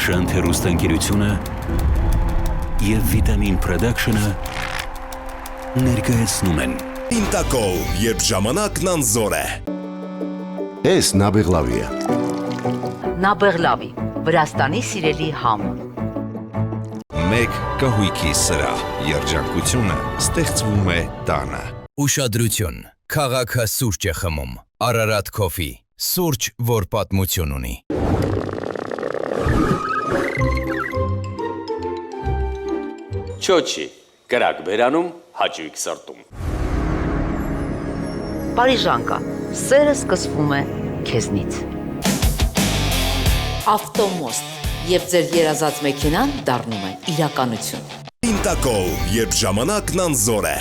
Շանթ հեռուստաընկերությունը և Վիտամին Production-ը ներկայացնում են Ինտակոլ, երբ ժամանակն անզոր է։ Էս Նաբեղլավի է։ Նաբեղլավի, Վրաստանի սիրելի համ։ Մեկ կահույքի սրահ, երջանկությունը ստեղծվում է տանը։ Ուշադրություն, քաղաքը սուրճ է խմում, Արարատ Coffee, սուրճ, որ պատմություն ունի։ Չոչի, կրակ բերանում, հաճույք սրտում։ Պարիժանկա, սերը սկսվում է քեզնից։ Ավտոմոստ, երբ ձեր երազած մեքենան դառնում է իրականություն։ Ինտակոլ, երբ ժամանակն անզոր է։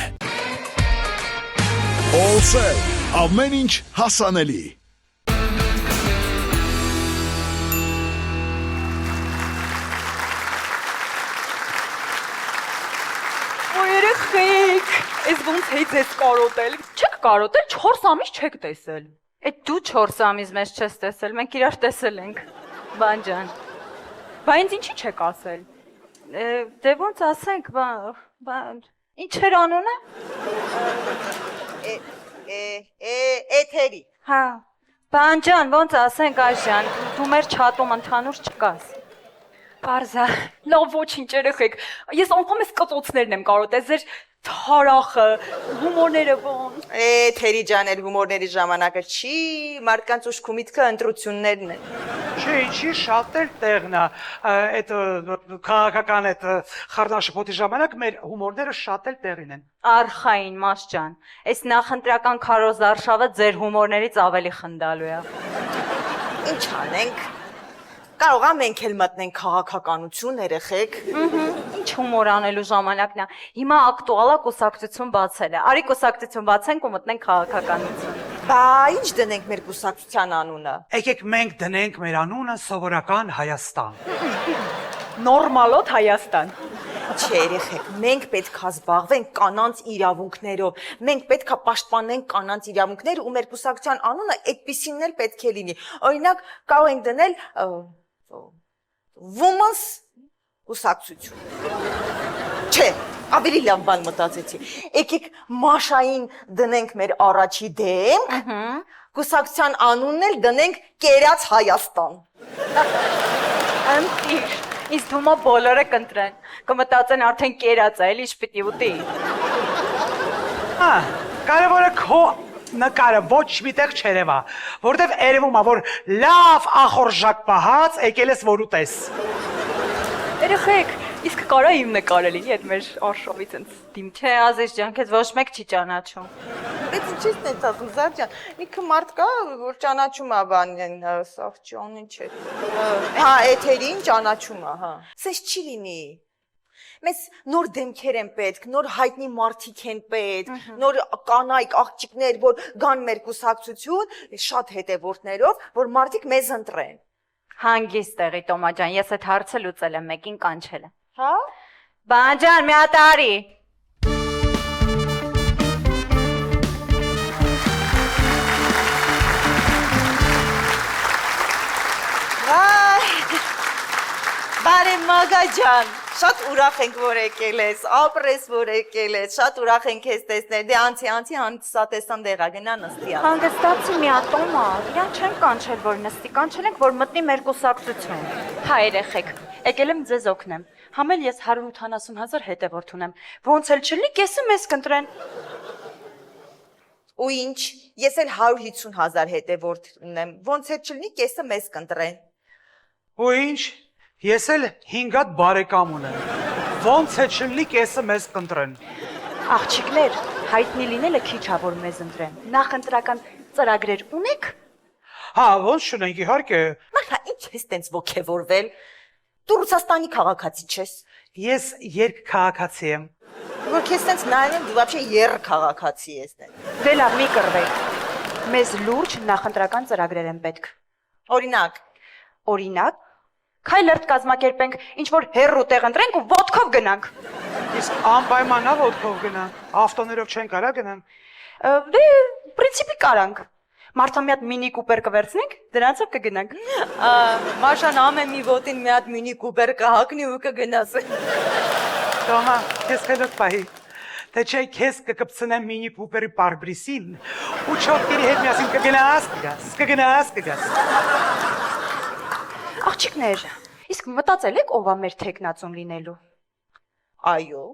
Օլսել, ամեն ինչ հասանելի։ Երեխեք, ես ոնց հետ ես կարոտել։ Չեք կարոտել, 4 ամիս չեք տեսել։ Այդ դու 4 ամիս մեզ չես տեսել, մենք իրար տեսել ենք։ Բան ջան։ Բա ինձ ինչի չեք ասել։ Դե ոնց ասենք, ինչ էր անունը։ Էթերի։ Հա։ Բան ջան, ոնց ասենք այժմ, դու մեր չաթում ընդհանուր չկաս։ Պարզա, լավ ոչինչ երեխեք, ես անգամ ես կծոցներն եմ կարոտել, ձեր թարախը, հումորները ոնց։ Թերի ջան, էլ հումորների ժամանակը չի, մարդկանց ուշք ու միտքը ընտրություններն են։ Չէ, ինչի շատ էլ տեղն է, այդ քաղաքական այդ խառնաշփոթի ժամանակ մեր հումորները շատ էլ տեղին են։ Արխային մաս ջան, այս նախընտրական քարոզ արշավը ձեր հումորներից ավելի խնդալու է։ Ինչ անենք։ Կարող է մենք էլ մտնենք քաղաքականություն, երեխեք։ Ինչ հումոր անելու ժամանակն է։ Հիմա ակտուալ է կուսակցություն բացելը։ Արի կուսակցություն բացենք ու մտնենք քաղաքականություն։ Բա ինչ դնենք մեր կուսակցության անունը։ Եկեք մենք դնենք մեր անունը Սովորական Հայաստան։ Նորմալոտ Հայաստան։ Չէ, երեխեք, մենք պետք է զբաղվենք կանանց իրավունքներով։ Մենք պետք է պաշտպանենք կանանց իրավունքները ու մեր կուսակցության անունը այդպիսինն էլ պետք է լինի։ Օրինակ, կարող ենք դնել Women's կուսակցություն։ Չէ, ավելի լավ բան մտածեցի։ Եկեք Մաշային դնենք մեր առաջի դեմք, կուսակցության անունն էլ դնենք Կերած Հայաստան։ Ընտիր, ինձ թվում է բոլորը կընտրեն, կմտածեն արդեն կերած է, էլի ինչ պիտի ուտի։ Հա, կարևորը քո նկարը ոչ միտեղ չերևա, որտեվ երևում է, որ լավ ախորժակ պահած եկել ես որ ուտես։ Երեխեք, իսկ կարա իմ նկարը լինի այդ մեր արշավից ինձ դիմ չէ, Ազիզ ջան, քեզ ոչ մեկ չի ճանաչում։ Բայց ինչի՞ ես ասում, Զար ջան, մի մարդ կա, որ ճանաչում է բանին, սաղճոն ինչ է։ Հա, էթերին ճանաչում է, հա։ Սես չի լինի։ Մեզ նոր դեմքեր են պետք, նոր հայտնի մարդիկ են պետք, նոր կանայք, աղջիկներ, որ գան մեր կուսակցություն, շատ հետևորդներով, որ մարդիկ մեզ ընտրեն։ Հանգիստ տեղի Տոմա ջան, ես այդ հարցը լուծել եմ, մեկին կանչել եմ։ Հա։ Բան ջան, մի հատ արի։ Բարև Մագա ջան, շատ ուրախ ենք, որ եկել ես, ապրես, որ եկել ես, շատ ուրախ ենք ես տեսնել, դե անցի հանդիսատեսան դեղա, գնա նստի ա։ Հանգստացի մի ատոմ ա, իրան չեն կանչել, որ նստի, կանչել ենք, որ մտնի մեր կուսակցություն։ Հա երեխեք, եկել եմ ձեզ օգնեմ, համել ես 180,000 հետևորդ ունեմ, ոնց էլ չլինի, կեսը մեզ կընտրեն։ Ու ինչ, ես էլ 150,000 հետևորդ ունեմ, ոնց էլ չլինի, կեսը մեզ կընտրեն։ Ու ինչ, ես էլ 5 հատ բարեկամ ունեմ, ոնց է չլինի կեսը մեզ կընտրեն։ Աղջիկներ, հայտնի լինելը քիչ ա, որ մեզ ընտրեն, նախընտրական ծրագրեր ունեք։ Հա, ոնց չունենք իհարկե։ Մարդա, ինչ ես տենց ոգևորվել, դու Ռուսաստանի քաղաքացի չես։ Ես երկքաղաքացի եմ։ Որ քեզ տենց նայում, դու вообще երկքաղաքացի ես տենց։ Դե լավ, մի կռվեք, մեզ լուրջ նախընտրական ծրագրեր են պետք։ Օրինակ, քայլերտ կազմակերպենք, ինչ-որ հեռու տեղ ընտրենք ու ոտքով գնանք։ Իսկ անպայմանա ոտքով գնանք, ավտոներով չեն կարա գնանք։ Դե, պրինցիպի կարանք։ Մարդը մի հատ մինի կուպեր կվերցնենք, դրանցով կգնանք։ Մաշան ամեն մի ոտին մի հատ մինի կուպեր կհակնի ու կգնաս։ Տոմա, քեզ խելոք պահի։ Թե չէ քեզ կկպցնեմ մինի կուպերի պարբրիսին ու չոքերի հետ միասին կգնաս։ Աղջիկներ, իսկ մտածել եք ով է մեր թեկնածուն լինելու։ Այո։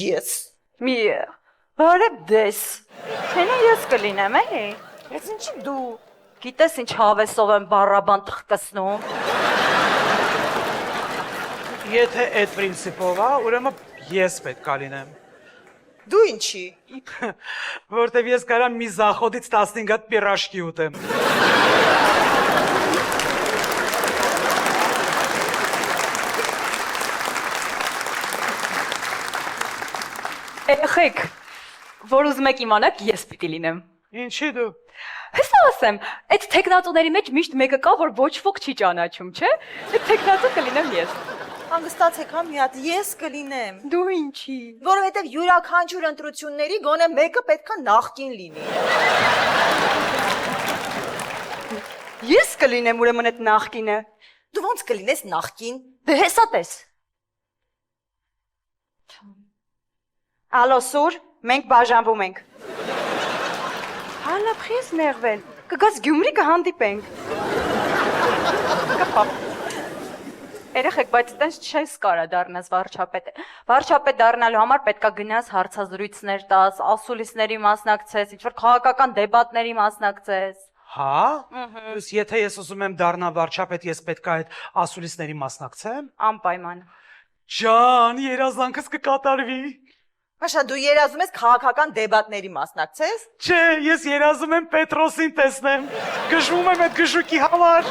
Ես։ Մի բարև դես։ Թենա ես կլինեմ, էլի։ Ես ինչի դու։ Գիտես ինչ հավեսով եմ բառաբան թխկացնում։ Եթե այդ պրինցիպով է, ուրեմն ես պետք է լինեմ։ Դու ինչի։ Որտեվ ես կարամ մի զախոդից 15 հատ պիրաշկի ուտեմ։ Երեխեք, որ ուզում եք իմանաք, ես պիտի լինեմ։ Ինչի դու։ Հեսա ասեմ, այդ թեկնածուների մեջ միշտ մեկը կա, որ ոչ ոք չի ճանաչում, չէ՞։ Այդ թեկնածու կլինեմ ես։ Հանգստացեք հա մի հատ, ես կլինեմ։ Դու ինչի։ Որովհետև յուրաքանչյուր ընտրությունների գոնե մեկը պետքա նախկին լինի։ Ես կլինեմ ուրեմն այդ նախկինը։ Դու ոնց կլինես նախկին։ Դե հեսա տես։ Ալո սուր, մենք բաժանվում ենք։ Հալա փես ներվել։ Կգաս Գյումրի կհանդիպենք։ Կապապ։ Երեխեք, բայց տենց չես կարա դառնաս վարչապետ։ Վարչապետ դառնալու համար պետքա գնաս հարցազրույցներ տաս, ասուլիսների մասնակցես, ինչ-որ քաղաքական դեբատների մասնակցես։ Հա։ Իսկ եթե ես ուզում եմ դառնալ վարչապետ, ես պետք է այդ ասուլիսների մասնակցեմ։ Անպայման։ Ջան, երազանքս կկատարվի։ Մաշա, դու երազում ես քաղաքական դեբատների մասնակցես։ Չէ, ես երազում եմ Պետրոսին տեսնեմ։ Գժվում եմ այդ գժուկի համար։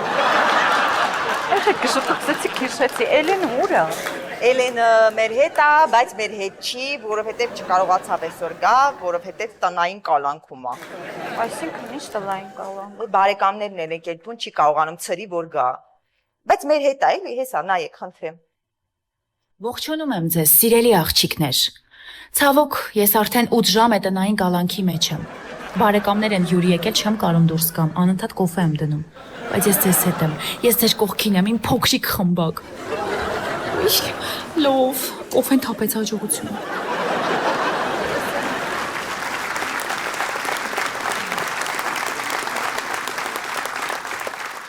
Երեխեք, գժուկացեցի, քիշեցի, Էլեն ուր է։ Էլենը մեր հետ է, բայց մեր հետ չի, որովհետև չկարողացավ այսօր գա, որովհետև տնային կալանքում է։ Այսինքն ինչ տնային կալանք։ Բարեկամներն են եկել տուն, չի կարողանում ծրի, որ գա։ Բայց մեր հետ է, էլի, հեսա, նայեք, խնդրեմ։ Ողջունում եմ ձեզ, սիրելի աղջիկներ։ Ցավոք, ես արդեն 8 ժամ է տնային կալանքի մեջ եմ։ Բարեկամներ են հյուրի եկել, չեմ կարող դուրս գամ, անընդհատ կոֆե եմ դնում։ Բայց ես ձեզ հետ եմ, ես ձեր կողքին եմ, իմ փոքրիկ խմբակ։ Լավ, կոֆեն թափեց հաջողություն։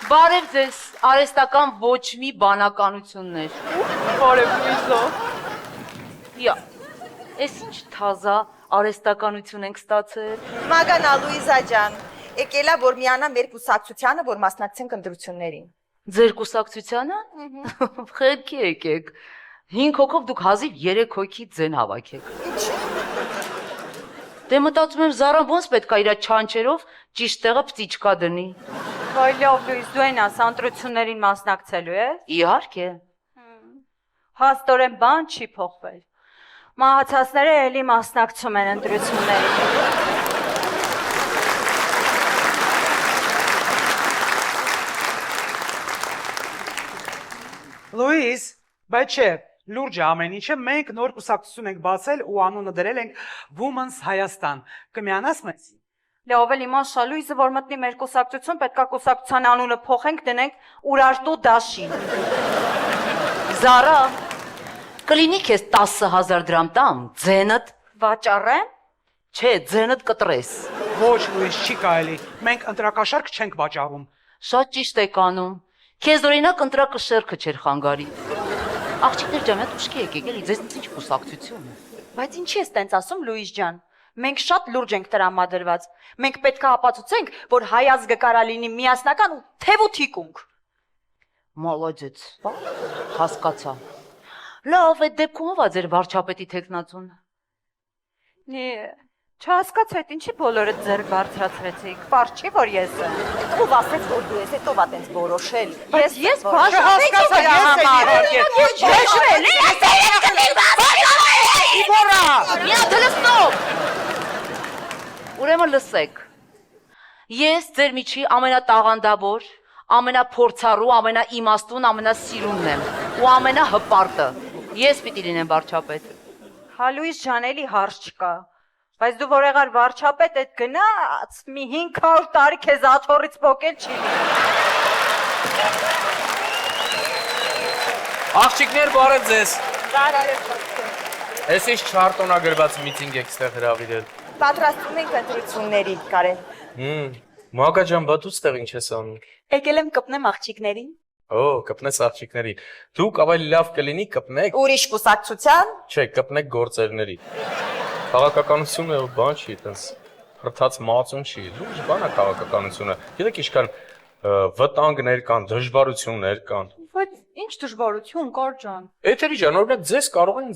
Բարև ձեզ, արհեստական ոչ մի բանականություններ։ Բարև Լուիզա։ Յա, ես ինչ թազա արհեստականություն ենք ստացել։ Մագանա Լուիզա ջան, եկելա որ միանա մեր կուսակցությանը, որ մասնակցենք ընտրություններին։ Ձեր կուսակցությանը։ Խելքի եկեք։ 5 հոգով դուք հազիվ 3 հոգի ձեն հավաքեք։ Ինչի։ Դե մտածում եմ Զարան ոնց պետք է իր չանչերով ճիշտ տեղը պտիճկա դնի։ Վայ լավ Լուիզ, դու այն աս ընտրություններին մասնակցելու ես։ Իհարկե։ Հաստորեն բան չի փոխվել։ Մահացածները էլի մասնակցում են ընտրություններին։ Լուիզ, բայց չէ, լուրջ է ամեն ինչը, մենք նոր կուսակցություն ենք բացել ու անունը դրել ենք Women's Հայաստան։ Կմիանաս մեզ։ Լավ էլի մաշա Լուիզը, որ մտնի մեր կուսակցություն, պետքա կուսակցության անունը փոխենք, դնենք Ուրարտու դաշին։ Զարա, կլինի քեզ 10,000 դրամ տամ, ձենդ վաճառեմ։ Չէ, ձենդ կտրես։ Ոչ Լուիզ, չի կարելի։ Մենք ընտրակաշարք չենք վաճառում։ Շատ ճիշտ եք անում։ Քեզ օրինակ ընտրակը շերքը չէր խանգարի։ Աղջիկներ ջան, այդ ուշքի եկեք, էլի ձեզնից ինչ կուսակցություն է։ Բայց ինչի ես տենց ասում Լուիզ ջան։ Մենք շատ լուրջ ենք տրամադրված։ Մենք պետք է ապացուցենք, որ հայ ազգը կարա լինի միասնական ու թև ու թիկունք։ Մոլոդեց։ Հասկացա։ Լավ, այդ դեպքում ով է ձեր վարչապետի թեկնածուն։ Չհասկացա, այդ ինչի բոլորը ձեր բարձրացրեցիք։ Պարզ չի, որ ես եմ։ Ով ասեց, որ դու ես, ով է տենց որոշել։ Ես բաժանեցի դրա համար։ Ուրեմն լսեք։ Ես ձեր միջի ամենատաղանդավոր, ամենափորձառու, ամենաիմաստուն, ամենասիրունն եմ ու ամենահպարտը։ Ես պիտի լինեմ վարչապետ։ Հա Լուիզ ջան, էլի հարց չկա։ Բայց դու որ եղար վարչապետ, այդ գնաց մի 500 տարի քեզ աթոռից փոկել չի։ Աղջիկներ, բարև ձեզ։ Բարև։ Ես ինչ չարտոնագրված միտինգ եք ստեղ հրավիրել։ Պատրաստում ենք ընտրությունների, Կարեն։ Մակա ջան, բա դու ստեղ ինչ ես անում։ Եկել եմ կպնեմ աղջիկներին։ Օ, կպնես աղջիկներին։ Դուք ավելի լավ կլինի կպնեք։ Ուրիշ կուսակցության։ Չէ, կպնեք գործերների։ Քաղաքականությունը բան չի, այտենց հրթած մածուն չի։ Լուրջ բան է քաղաքականությունը։ Գիտեք ինչքան վտանգներ կան, դժվարություններ կան։ Բայց ինչ դժվարություն կար ջան։ Էթերի ջան, օրինակ ձեզ կարող են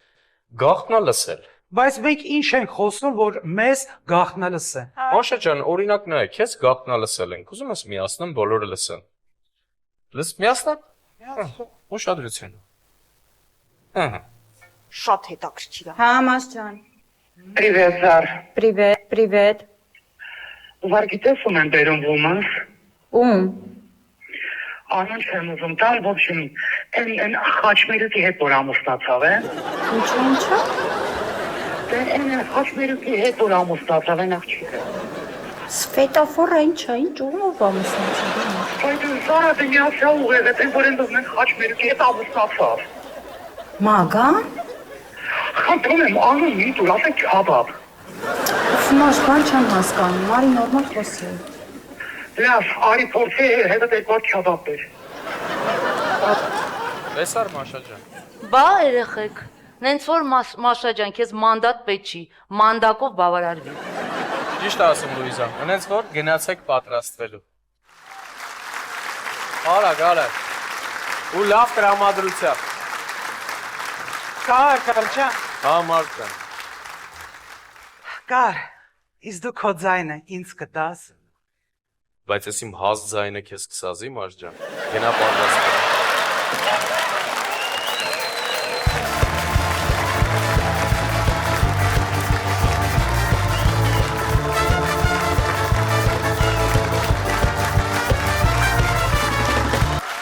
գաղտնա լսել։ Բայց մենք ինչ ենք խոսում, որ մեզ գաղտնա լսեն։ Մաշա ջան, օրինակ նայ, քեզ գաղտնա լսել ենք։ Ուզում ես միացնեմ բոլորը լսեն։ Միացնեմ։ Ուշադրություն։ Շատ հետաքրքիր է։ Հա, Մաս ջան։ Привет, Зар. Привет։ Վարգիտես ում են բերում ոմանս։ Ում։ Անուն չեմ ուզում տալ, в общем, են խաչմերուկի հետ որ ամուսնացավ է։ Ինչու՞։ Են խաչմերուկի հետ որ ամուսնացավ են աղջիկը։ Սվետաֆորը ինչ է, ինչ ով ամուսնացավ։ Բայց Զարա դե միացա ուղեղը, են որ են դուք խաչմերուկի հետ ամուսնացավ։ Մագա։ Խնդրում եմ, անուն մի տուր, ասեք քաբաբ։ Ֆնաշ բան չեմ հասկանում, արի նորմալ խոսի։ Լավ, արի փորձի հետը դեպար քաբաբ բեր։ Լեսար Մաշա ջան։ Բա երեխեք, նենց որ Մաշա ջան, քեզ մանդատ պետք չի, մանդակով բավարարվի։ Ճիշտ ասում Լուիզա, հենց որ գնացեք պատրաստվելու։ Արագ։ Ու լավ տրամադրությամբ։ Կար ջան։ Հա, Մարկ ջան։ Կար, իսկ դու քո ձայնը ինձ կտաս։ Բայց ես իմ հաստ ձայնը քեզ կսազի, Մարկ ջան։ Գնա պատրաստվել։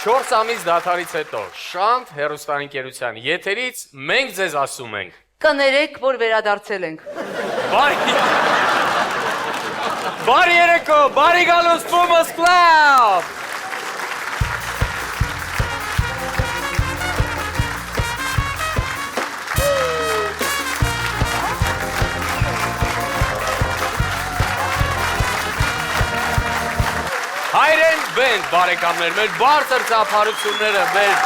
Չորս ամիս դադարից հետո Շանթ հեռուստաընկերության եթերից մենք ձեզ ասում ենք։ Կներեք, որ վերադարձել ենք։ Բարի երեկո, բարի գալուս Պումս Կլաբ։ Հայրեն բենդ, բարեկամներ, մեր բարձր ծափարությունները, մեր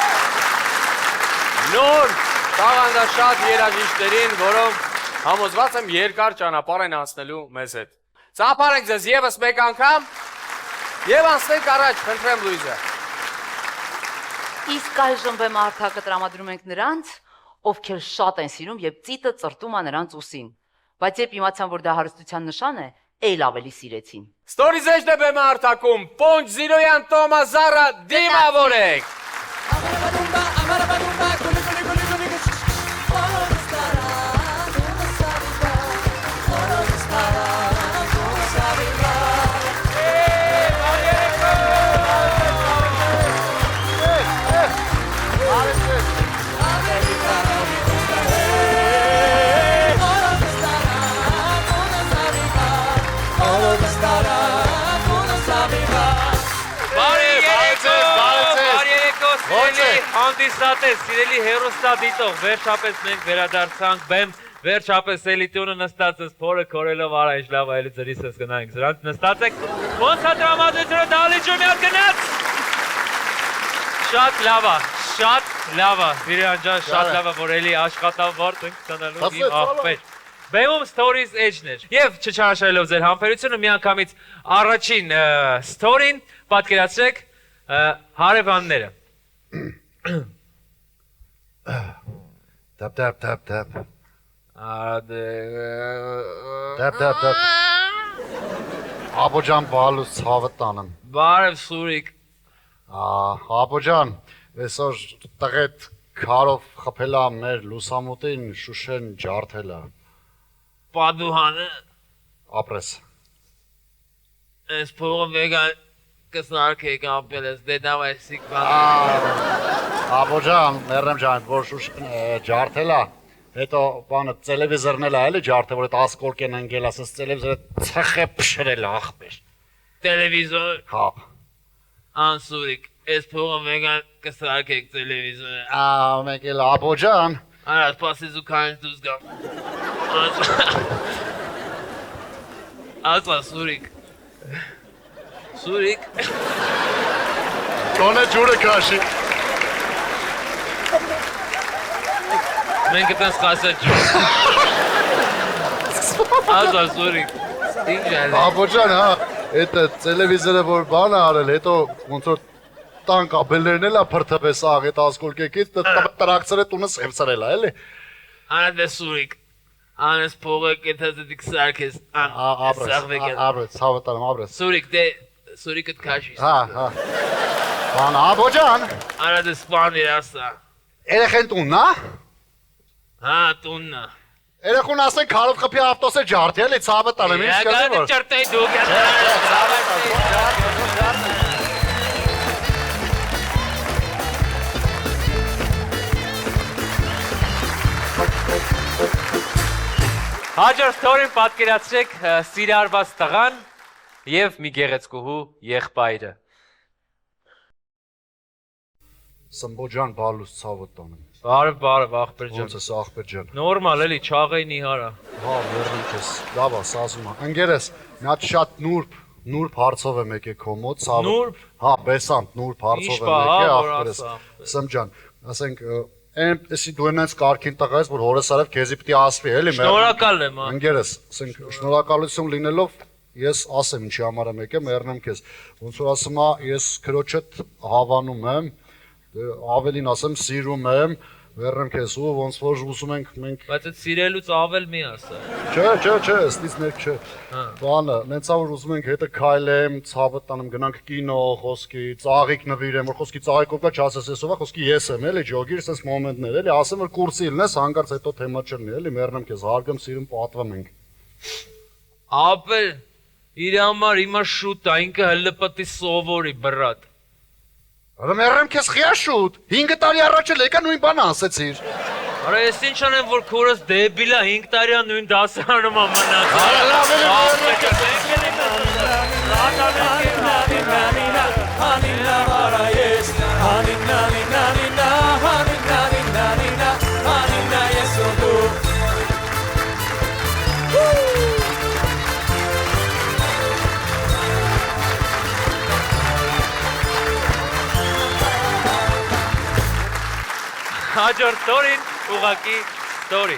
նոր տաղանդաշատ երաժիշտերին, որոնք համոզված եմ երկար ճանապարհ են անցնելու մեզ հետ։ Ծափարենք ձեզ եւս մեկ անգամ եւ անցնենք առաջ, խնդրեմ Լուիզա։ Իսկ այժմ բեմ հարթակը տրամադրում ենք նրանց, ովքեր շատ են սիրում եւ ծիտը ծրտում է նրանց ուսին։ Բայց երբ իմացան, որ դա հարստության նշան է, այլ ավելի սիրեցին։ Ստորիզեջն է բեմը հարթակում, Պոնչ Զիրոյան, Տոմաս Զարա, դիմավորեք։ Հանդիսատես, սիրելի հեռուստադիտող, վերջապես մենք վերադարձանք բեմ, վերջապես էլի տունը նստած ես փորը քորելով արա ինչ լավ այլի ձրիս ես գնանք զրանց նստած եք, ոնց է տրամադրությունը դալիճում միատ գնաց, շատ լավ է, Վիրյան ջան, շատ լավ է, որ էլի աշխատավարձ ենք ստանալու իմ աղբեր, բեմում Stories Edge-ն էր, և չչարաշարելով ձեր համբերությունը միանգամից առաջին story-ն պատկերացրեք հարևանները։ Tap. Tap. Աբոջան բալուս ցավը տանեմ։ Բարև Սուրիկ։ Աբոջան, այսօր տղետ քարով խփելա մեր լուսամուտին Շուշեն ջարդելա։ Պատուհանը ապրես։ Այս փողը վեգան կսարքեի կամպել ես, դե դավ այսիկ բան։ Աբոջան, մերնեմ ջան, որ Շուշեն ջարդելա, Հետո բանը տելևիզորն էլ այլ է ջարդը, որ այդ ասկորկեն ընկել, ասես տելևիզորը ցխե փշրել ախպեր։ Տելևիզոր։ Հա։ Անսուրիկ, ես փողը մեկան կսարքեք տելևիզորը։ Մեկ էլ աբոջան։ Արա, սպասես ու քանից դուրս գամ։ Ասա Սուրիկ։ Սուրիկ։ Կոնե ջուրը քաշի։ Մենք այդպես խասած ջուր։ Ասա Սուրիկ։ Ինչ է։ Աբոջան, հա, այդ տելևիզորը որ բան է արել, հետո ոնց որ տան կաբելներն էլ է փրթվել սաղ այդ ասկոլկեկից, տրակցրը տունը սևցրել է, էլի։ Անա Սուրիկ։ Անես փողը կետազդիկ սարքես Աբրես, ցավտարım աբրես։ Սուրիկ դե Սուրիկը քաշի։ Հա։ Բան աբոջան։ Արա դե սպան երասա։ Երեխեն տունն է։ Հա, տունն է։ Երեխուն ասեն քարով խփի ավտոսը ջարդի էլի ցավտարım, ինչ կասի որ։ Ջարդի դուք։ Հաջորդ ստորին պատկերացրեք սիրարված տղան և մի գեղեցկուհու եղբայրը։ Սմբոջան բալուս ցավոտ տանեմ։ Բարև աղբեր ջան։ Ոնց ես աղբեր ջան։ Նորմալ էլի չաղեին իհարա։ Հա, վերնեմ քեզ։ Լավ է, ասում եմ։ Ընկերես, մի հատ շատ նուրբ հարցով եմ եկել քո մոտ, ցավոտ։ Նուրբ։ Հա, բեսանտ նուրբ հարցով եմ եկել, աղբերս։ Սմջան, ասենք Էնպեսի դու այնց կարքին տղա ես, որ հորս արև քեզի պիտի ասվի, էլի։ Շնորհակալ եմ, հա։ Ընկերս, ասենք շնորհակալություն լինելով ես ասեմ ինչի համար եմ եկել, մեռնեմ քեզ։ Ոնց որ ասում է, ես քրոջդ հավանում եմ, ավելին ասեմ սիրում եմ, մեռնեմ քեզ ու ոնց որ ուզում ենք մենք։ Բայց այդ սիրելուց ավել մի ասա։ Չէ, ստից ներք չէ։ Բանը, նենցա որ ուզում ենք հետը քայլեմ, ցավը տանեմ, գնանք կինո, խոսքի, ծաղիկ նվիրեմ, որ խոսքի ծաղիկով կա չասես ես ով է, խոսքի ես եմ, էլի, ջոգիր, sense մոմենտներ, էլի, ասեմ որ կուրսի լինես, հանկարծ հետո թեմա չլինի, էլի, մեռնեմ քեզ, հարգեմ, սիրում, պատվեմ ենք։ Ապել, իր համար հիմա շուտ է, ինքը հլպտի սովորի, բրատ։ Արա մեռնեմ քեզ խիա շուտ, 5 տարի առաջ էլ եկա նույն բանը ասեցիր։ Արա ես ինչ անեմ, որ քուրս դեբիլա 5 տարիա նույն դասարանում է մնաց։ Արա լավ Հաջորդ ստորին, ուղակի ստորի։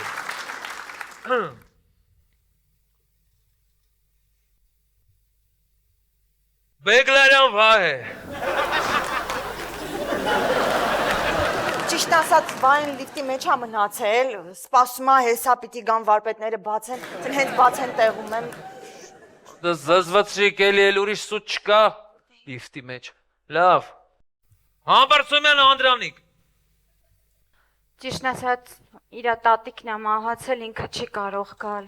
Բեգլարյան վահ է։ Ճիշտ ասած, վային լիֆտի մեջ է մնացել, սպասում է հեսա պիտի գան վարպետները բացեն, հենց բացեն տեղում եմ։ Դա զզվացրիկ էլի էլ ուրիշ սուտ չկա լիֆտի մեջ։ Լավ։ Համբարձումյան Անդրանիկ։ Ճիշտ ասած, իր տատիկն է մահացել, ինքը չի կարող գալ։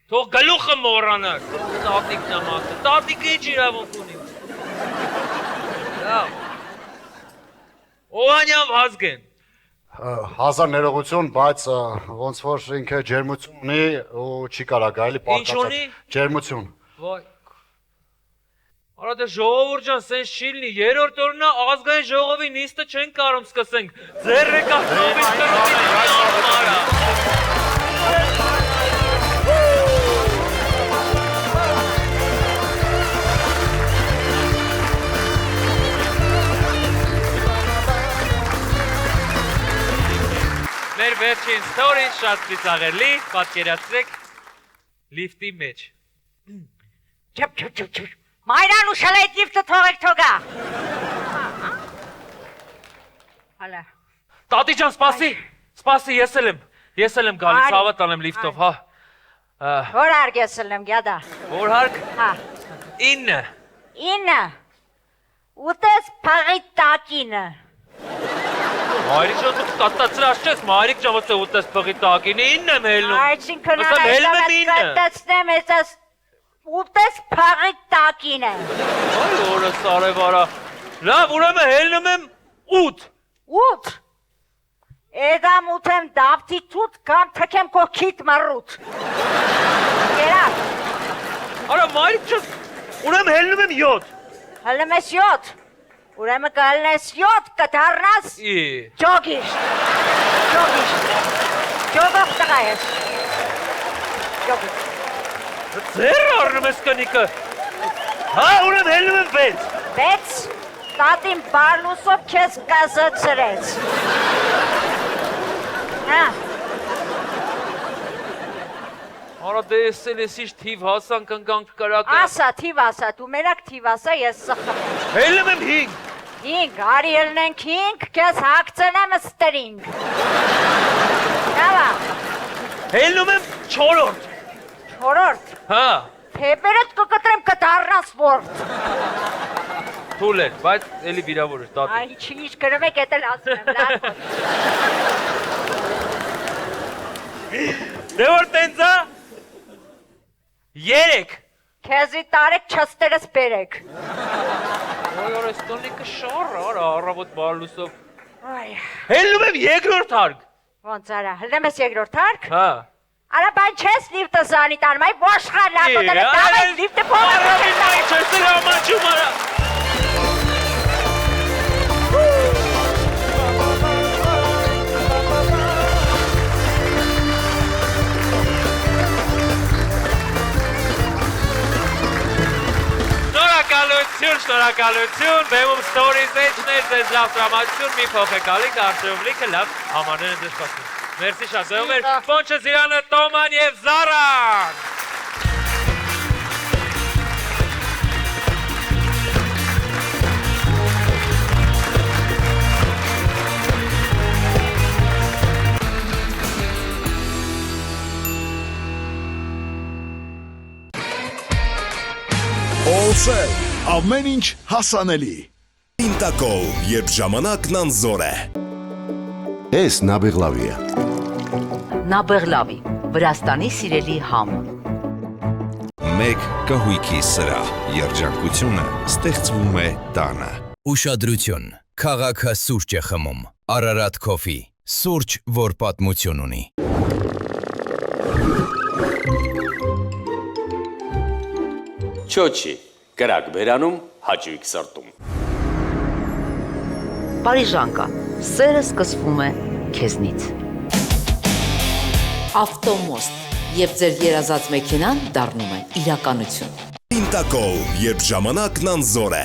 Թող գլուխը մոռանար։ Տատիկն է մահացել։ Տատիկը ինչ իրավունք ունի։ Լավ։ Օհանյան Վազգեն։ Հազար ներողություն, բայց ոնց որ ինքը ջերմություն ունի ու չի կարա գա, էլի Ինչ ունի։ Ջերմություն։ Վայ։ Արա դե ժողովուրդ ջան, սենց չի լինի, երրորդ օրն է ազգային ժողովի նիստը չեն կարում սկսենք, ձեր ռեկախտովից կրտի Մեր վերջին ստորին շատ ծիծաղելի, պատկերացրեք լիֆտի մեջ։ Չփ Մայրան ուշել այդ լիֆտը թողեք թողա։ Հալա։ Տատի ջան, սպասի, ես էլ եմ գալիս, հավատ անեմ լիֆտով, հա։ Որ հարկ ես էլ եմ, գյադա։ Որ հարկ։ Հա։ 9։ Ուտես փաղի տակինը։ Մայրիկ ջան, դուք կատացրած չես, մայրիկ ջան, ոնց է ուտես փաղի տակինը, 9 եմ հելնում։ Այսինքն կատացնեմ ես ուտես փաղի տակինը։ Այ օրս արև արա։ Լավ, ուրեմն հելնում եմ 8։ 8։ Դեդամ ուտեմ դավթի թութ կամ թքեմ կոքիտ մռուտ։ Գերակ։ Արա մայրիկ չես, ուրեմ հելնում եմ 7։ Հելնում ես 7։ Ուրեմն կհելնես 7 կդառնաս ջոգիշ։ Ջոգող տղա ես։ Ձեր առնում ես կնիկը։ Հա, ուրեմ հելնում եմ 6։ 6։ Տատին բարլուսով քեզ կազացրեց։ Հա։ Արա դե եսել ես իշ թիվ հասան կնկանք կրակը։ Ասա, թիվ ասա, դու մերակ թիվ ասա, ես սխում։ Հելնում եմ 5։ 5, արի ելնենք 5, քեզ հագցնեմ ստրինգ։ Նավա։ Հելնում եմ 4-րդ։ 4-րդ։ Հա։ Թեպերդ կկտրեմ կդառնաս որդ։ Թուլ էր, բայց էլի վիրավոր էր տատի։ Այ ինչ գրում եք էտել ասում եմ, լավ։ Դե որ տենց է։ 3։ Քեզի տարեք չստերս բերեք։ Ոյ օրես տոնիկը շառ, արա առավոտ բարլուսով։ Այ։ Հելնում եմ 2-րդ հարկ։ Ոնց արա, հելնեմ ես 2-րդ հարկ։ Հա։ Արա բան չես լիվտը զանի տանում, այ ոշխան լապոտել եմ, դավայ լիվտը փողը չես էլ ամանչում արա։ Շնորհակալություն, բեմում Stories Edge-ներ, ձեզ լավ տրամադրություն, մի փոխեկալիք, Արշերով լիքը լավ ամանեն են ձեզ պասում։ Մերսի շատ, բեմում էր Պոնչը Զիրանը, Տոման և Զարան։ Allsell, ամեն ինչ հասանելի։ Ինտակոլ, երբ ժամանակն անզոր է։ Էս Նաբեղլավիա։ Նաբեղլավի, Վրաստանի սիրելի համ։ Մեկ կահույքի սրահ, երջանկությունը ստեղծվում է տանը։ Ուշադրություն, քաղաքը սուրճ է խմում, Արարատ Coffee, սուրճ, որ պատմություն ունի։ Չոչի, կրակ բերանում, հաճույք սրտում։ Պարիժանկա, սերը սկսվում է քեզնից։ Ավտոմոստ, երբ ձեր երազած մեքենան դառնում է իրականություն։ Ինտակոլ, երբ ժամանակն անզոր է։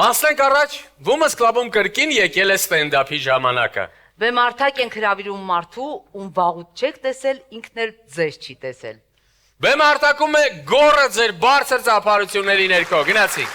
Անցնենք առաջ, Women's Club-ում կրկին եկել է ստենդափի ժամանակը։ Բեմարդակ ենք հրավիրում մարդու, ում վաղուց չեք տեսել, ինքն էլ ձեզ չի տեսել։ Բեմարտակում է գոռը ձեր բարձր ծափարությունների ներքո, գնացիք։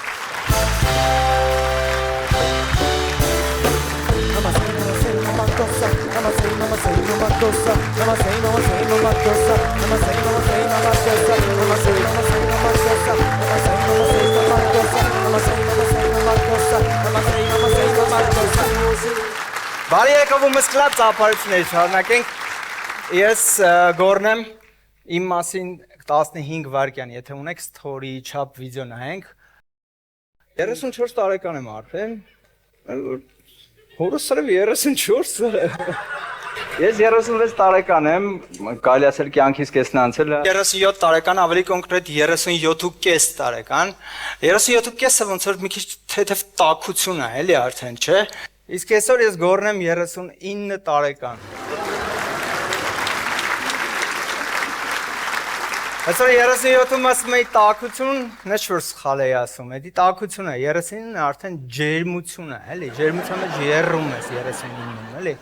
Բարի եկավ Women's Club ծափարությունների շարունակենք։ Ես գոռնեմ իմ մասին 15 վայրկյան, եթե ունեք story չափ վիդեո նայենք։ 34 տարեկան եմ արդեն։ Հորս սրև 34։ Ես 36 տարեկան եմ, կարելի ասել կյանքից կեսն անցել։ 37 տարեկան, ավելի կոնկրետ 37.5 տարեկան։ 37.5-ը ոնց որ մի քիչ թեթև տաքություն է, էլի արդեն, չէ՞։ Իսկ այսօր ես գոռնեմ 39 տարեկան։ Այսօր 37-ում ասում էի տաքություն, նեչ որ սխալ էի ասում, էդի տաքություն է, 39-ն արդեն ջերմություն է, էլի, ջերմության մեջ եռում ես 39-ում, էլի։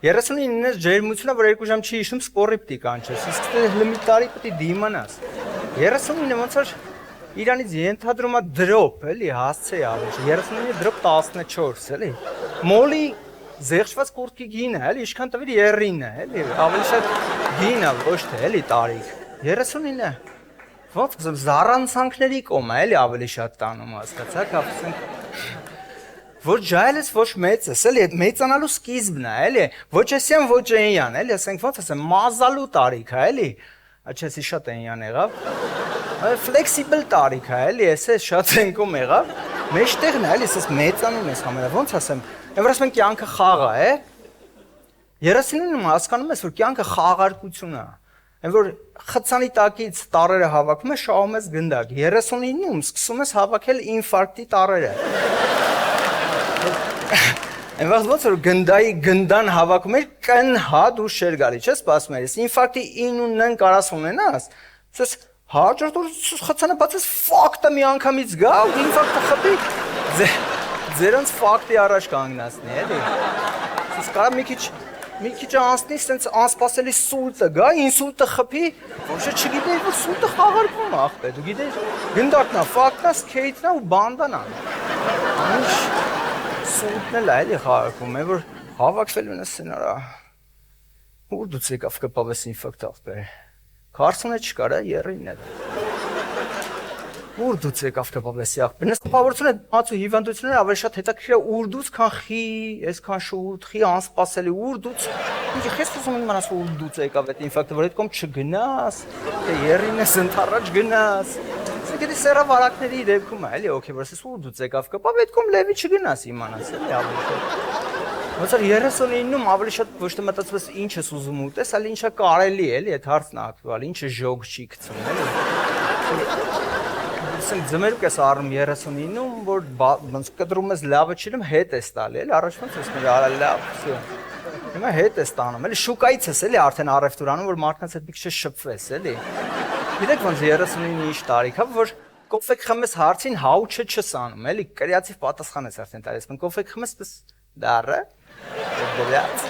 39-ն ես ջերմություն է, որ 2 ժամ չի հիշում սպորի պիտի կանչես, իսկ դե լմի տարի պիտի դիմանաս։ 39-ը ոնց որ Իրանից ենթադրում է դրոպ, էլի, հասցե ավելի, 39-ի դրոպ 14, էլի։ Մոլի զեղչված կուրտքի գինը, էլի, ինչքան տվիր 30-ը, էլի, ավելի շատ գինը, ոչ թե, էլի, տարիք։ 39-ը, ոնց ասեմ, զառանցանքների կոմ է, էլի, ավելի շատ տանում, հասկացաք, ասենք, ոչ ջայլես, ոչ մեծես, էլի, այդ մեծանալու սկիզբն է, էլի, ոչ էսյան, ոչ էնյան, էլի, ասենք, ոնց ասեմ, մազալու տարիք է, էլի, աչեսի շատ էնյան եղավ, flexible տարիք է, էլի, էս շատ ենքում եղավ, Մեջտեղն է, էլի, ասես մեծանում ես համարը, ոնց ասեմ, այն որ ասում են կյանքը խաղ է, 39-ում հասկանում ես, որ կյանքը խաղարկություն է, այն որ խցանի տակից տարերը հավաքում ես, շահում ես գնդակ, 39-ում սկսում ես հավաքել ինֆարկտի տարերը, այն վաղ ոնց որ գնդան հավաքում էր, կն հա դուրս չեր գալի, չես սպասում ես, ինֆարկտի 9-ն կարաս ունենաս, ասես հաջորդ օր խցանը բացես ֆակտը մի անգամից գա ու ինֆարկտը խփի ձերանց ֆակտի առաջ կանգնացնի էլի ասես կարա մի քիչ անցնի սենց անսպասելի սուլտը գա ինսուլտը խփի ոչ չգիտեի որ սուլտը խաղարկվում է ախպե դու գիտես գնդակն է ֆակտն է սկեյթն է ու բանդան է ինչ սուլտն էլ է էլի խաղարկվում է որ հավաքվելու են սցենարա ու դու ցեկավ կպավես ինֆարկտ ախպե Քարսոնը չկար, երրին է։ Ուր դուց եկավ կպավլեսի աղբեր։ Նես տպավորությունը ածու հիվանդությունները ավելի շատ հետաքրքիր է ուր դուց քան խի, այսքան շուտ, խի անսպասելի ուր դուց։ Ինչ քեզ խոսում եմ իմանաս ուր դուց եկավ այդ ինֆարկտը, որ այդ կողմ չգնաս, թե երրին ես ընթառաջ գնաս։ Սա սերա վարակների դեպքում է, էլի, օքեյ, որ ասես ուր դուց եկավ կպավ, այդ կողմ լևի չգնաս իմանաս, էլի ավելի շատ։ Ոնց որ 39-ում ավելի շատ ոչ թե մտածում ես ինչ ես ուզում ուտես, այլ ինչա կարելի է, էլի, այդ հարցն է ակտուալ, ինչը ժոգ չի գցում, էլի։ Ասենք ձմերուկ ես առնում 39-ում, որ ոնց կտրում ես լավը չինում, հետ ես տալի, էլի, առաջ ոնց ես մեր արա լավ, всё։ Հիմա հետ ես տանում, էլի, շուկայից ես, էլի, արդեն առևտուր անում, որ մարդկանց հետ մի քիչ շփվես, էլի։ Գիտեք ոնց 39-ի ինչ տարիք է, որ կոֆե խմես հարցին հաուչը չես անում, էլի, կրեատիվ պատասխան ես արդեն տալիս, մեն կոֆե խմես պես դառը Դրած